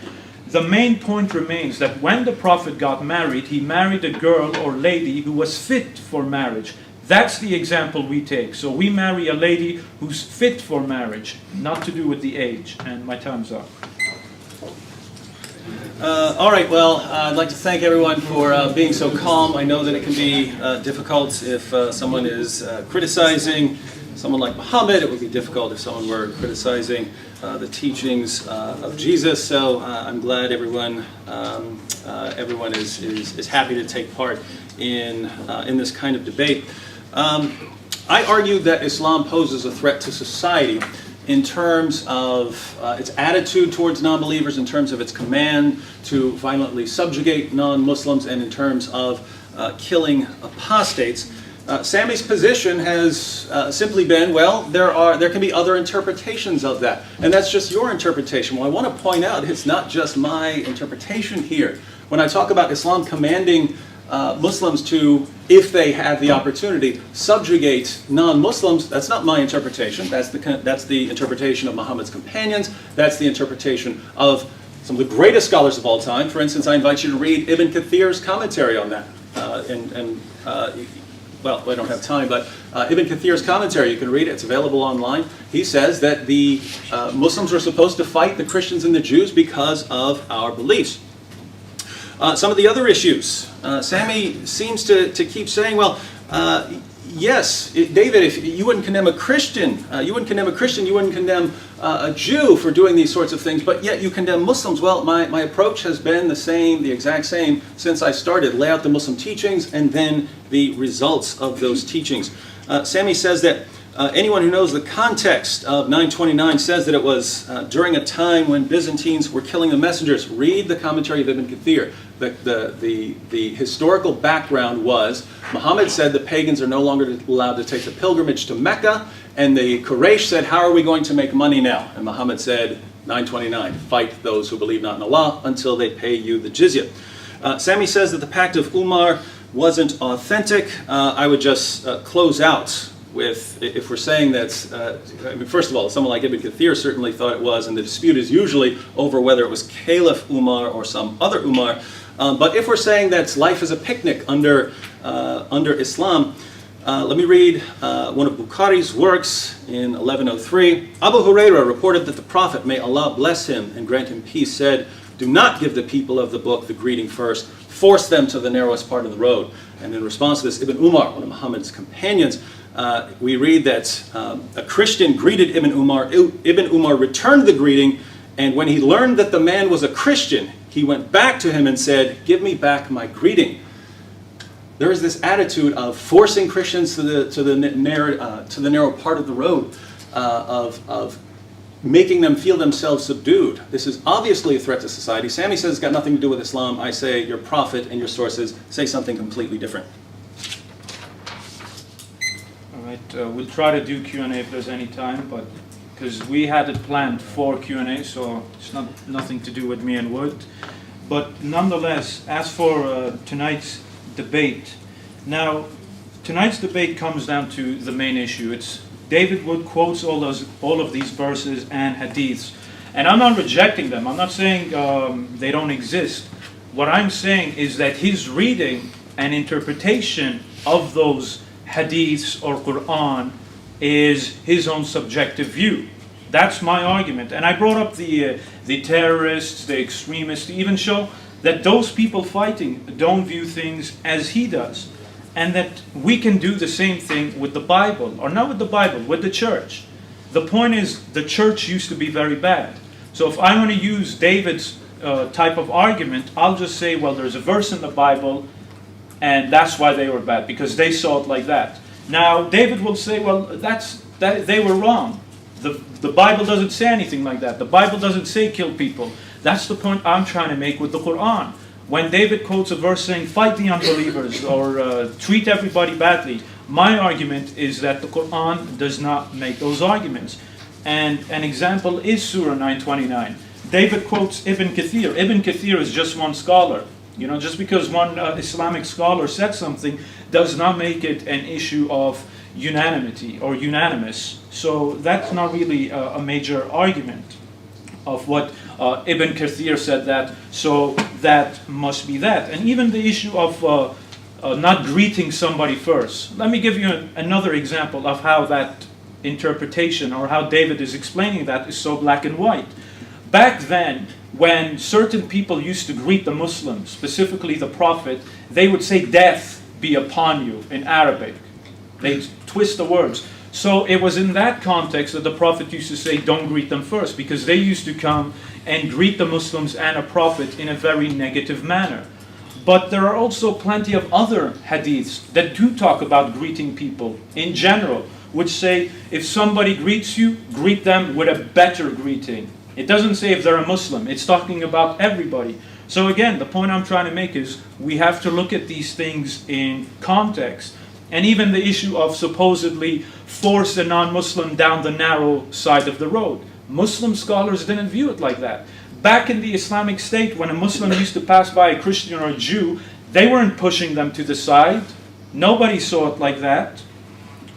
The main point remains that when the Prophet got married, he married a girl or lady who was fit for marriage. That's the example we take. So we marry a lady who's fit for marriage, not to do with the age. And my time's up. All right, well, I'd like to thank everyone for being so calm. I know that it can be difficult if someone is criticizing someone like Muhammad. It would be difficult if someone were criticizing the teachings of Jesus. So I'm glad everyone is happy to take part in this kind of debate. I argue that Islam poses a threat to society in terms of its attitude towards non-believers, in terms of its command to violently subjugate non-Muslims, and in terms of killing apostates. Sami's position has simply been, well, there can be other interpretations of that, and that's just your interpretation. Well, I want to point out it's not just my interpretation here. When I talk about Islam commanding Muslims to, if they have the opportunity, subjugate non-Muslims, that's not my interpretation. That's the interpretation of Muhammad's companions. That's the interpretation of some of the greatest scholars of all time. For instance, I invite you to read Ibn Kathir's commentary on that. Well, I don't have time, but Ibn Kathir's commentary, you can read it. It's available online. He says that the Muslims were supposed to fight the Christians and the Jews because of our beliefs. Some of the other issues, Sami seems to keep saying, well, yes, David, if you wouldn't condemn a Christian, you wouldn't condemn a Jew for doing these sorts of things, but yet you condemn Muslims. Well, my approach has been the exact same since I started. Lay out the Muslim teachings and then the results of those teachings. Sami says that anyone who knows the context of 929 says that it was during a time when Byzantines were killing the messengers. Read the commentary of Ibn Kathir. The historical background was Muhammad said the pagans are no longer allowed to take the pilgrimage to Mecca, and the Quraysh said, how are we going to make money now? And Muhammad said, 929, fight those who believe not in Allah until they pay you the jizya. Sami says that the Pact of Umar wasn't authentic. I would just close out if we're saying that's, I mean, first of all, someone like Ibn Kathir certainly thought it was, and the dispute is usually over whether it was Caliph Umar or some other Umar. But if we're saying that life is a picnic under Islam, let me read one of Bukhari's works in 1103. Abu Hurairah reported that the Prophet, may Allah bless him and grant him peace, said, "Do not give the people of the book the greeting first. Force them to the narrowest part of the road." And in response to this, Ibn Umar, one of Muhammad's companions, we read that a Christian greeted Ibn Umar. Ibn Umar returned the greeting, and when he learned that the man was a Christian, he went back to him and said, "Give me back my greeting." There is this attitude of forcing Christians to the narrow part of the road, of making them feel themselves subdued. This is obviously a threat to society. Sami says it's got nothing to do with Islam. I say your prophet and your sources say something completely different. All right, we'll try to do Q&A if there's any time, but because we had it planned for Q&A, so it's nothing to do with me and Wood. But nonetheless, as for tonight's debate, now tonight's debate comes down to the main issue. It's David Wood quotes all of these verses and hadiths, and I'm not rejecting them. I'm not saying they don't exist. What I'm saying is that his reading and interpretation of those hadiths or Quran is his own subjective view. That's my argument. And I brought up the terrorists, the extremists, to even show that those people fighting don't view things as he does. And that we can do the same thing with the Bible. Or not with the Bible, with the church. The point is, the church used to be very bad. So if I want to use David's type of argument, I'll just say, well, there's a verse in the Bible, and that's why they were bad, because they saw it like that. Now, David will say, well, they were wrong. The Bible doesn't say anything like that. The Bible doesn't say kill people. That's the point I'm trying to make with the Quran. When David quotes a verse saying, fight the unbelievers, or treat everybody badly, my argument is that the Quran does not make those arguments. And an example is Surah 929. David quotes Ibn Kathir. Ibn Kathir is just one scholar. You know, just because one Islamic scholar said something does not make it an issue of unanimity or unanimous. So that's not really a major argument of what Ibn Kathir said that, so that must be that. And even the issue of not greeting somebody first. Let me give you another example of how that interpretation, or how David is explaining that, is so black and white. Back then, when certain people used to greet the Muslims, specifically the Prophet, they would say, "Death be upon you," in Arabic. They twist the words. So it was in that context that the Prophet used to say, don't greet them first, because they used to come and greet the Muslims and a Prophet in a very negative manner. But there are also plenty of other hadiths that do talk about greeting people in general, which say, if somebody greets you, greet them with a better greeting. It doesn't say if they're a Muslim. It's talking about everybody. So again, the point I'm trying to make is we have to look at these things in context. And even the issue of supposedly force a non-Muslim down the narrow side of the road. Muslim scholars didn't view it like that. Back in the Islamic State, when a Muslim used to pass by a Christian or a Jew, they weren't pushing them to the side. Nobody saw it like that.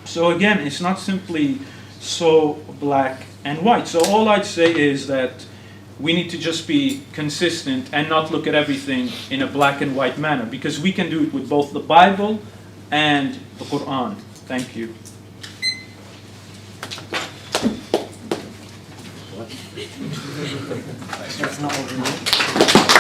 So again, it's not simply so black and white. So all I'd say is that we need to just be consistent and not look at everything in a black and white manner, because we can do it with both the Bible and the Quran. Thank you. That's not what we need.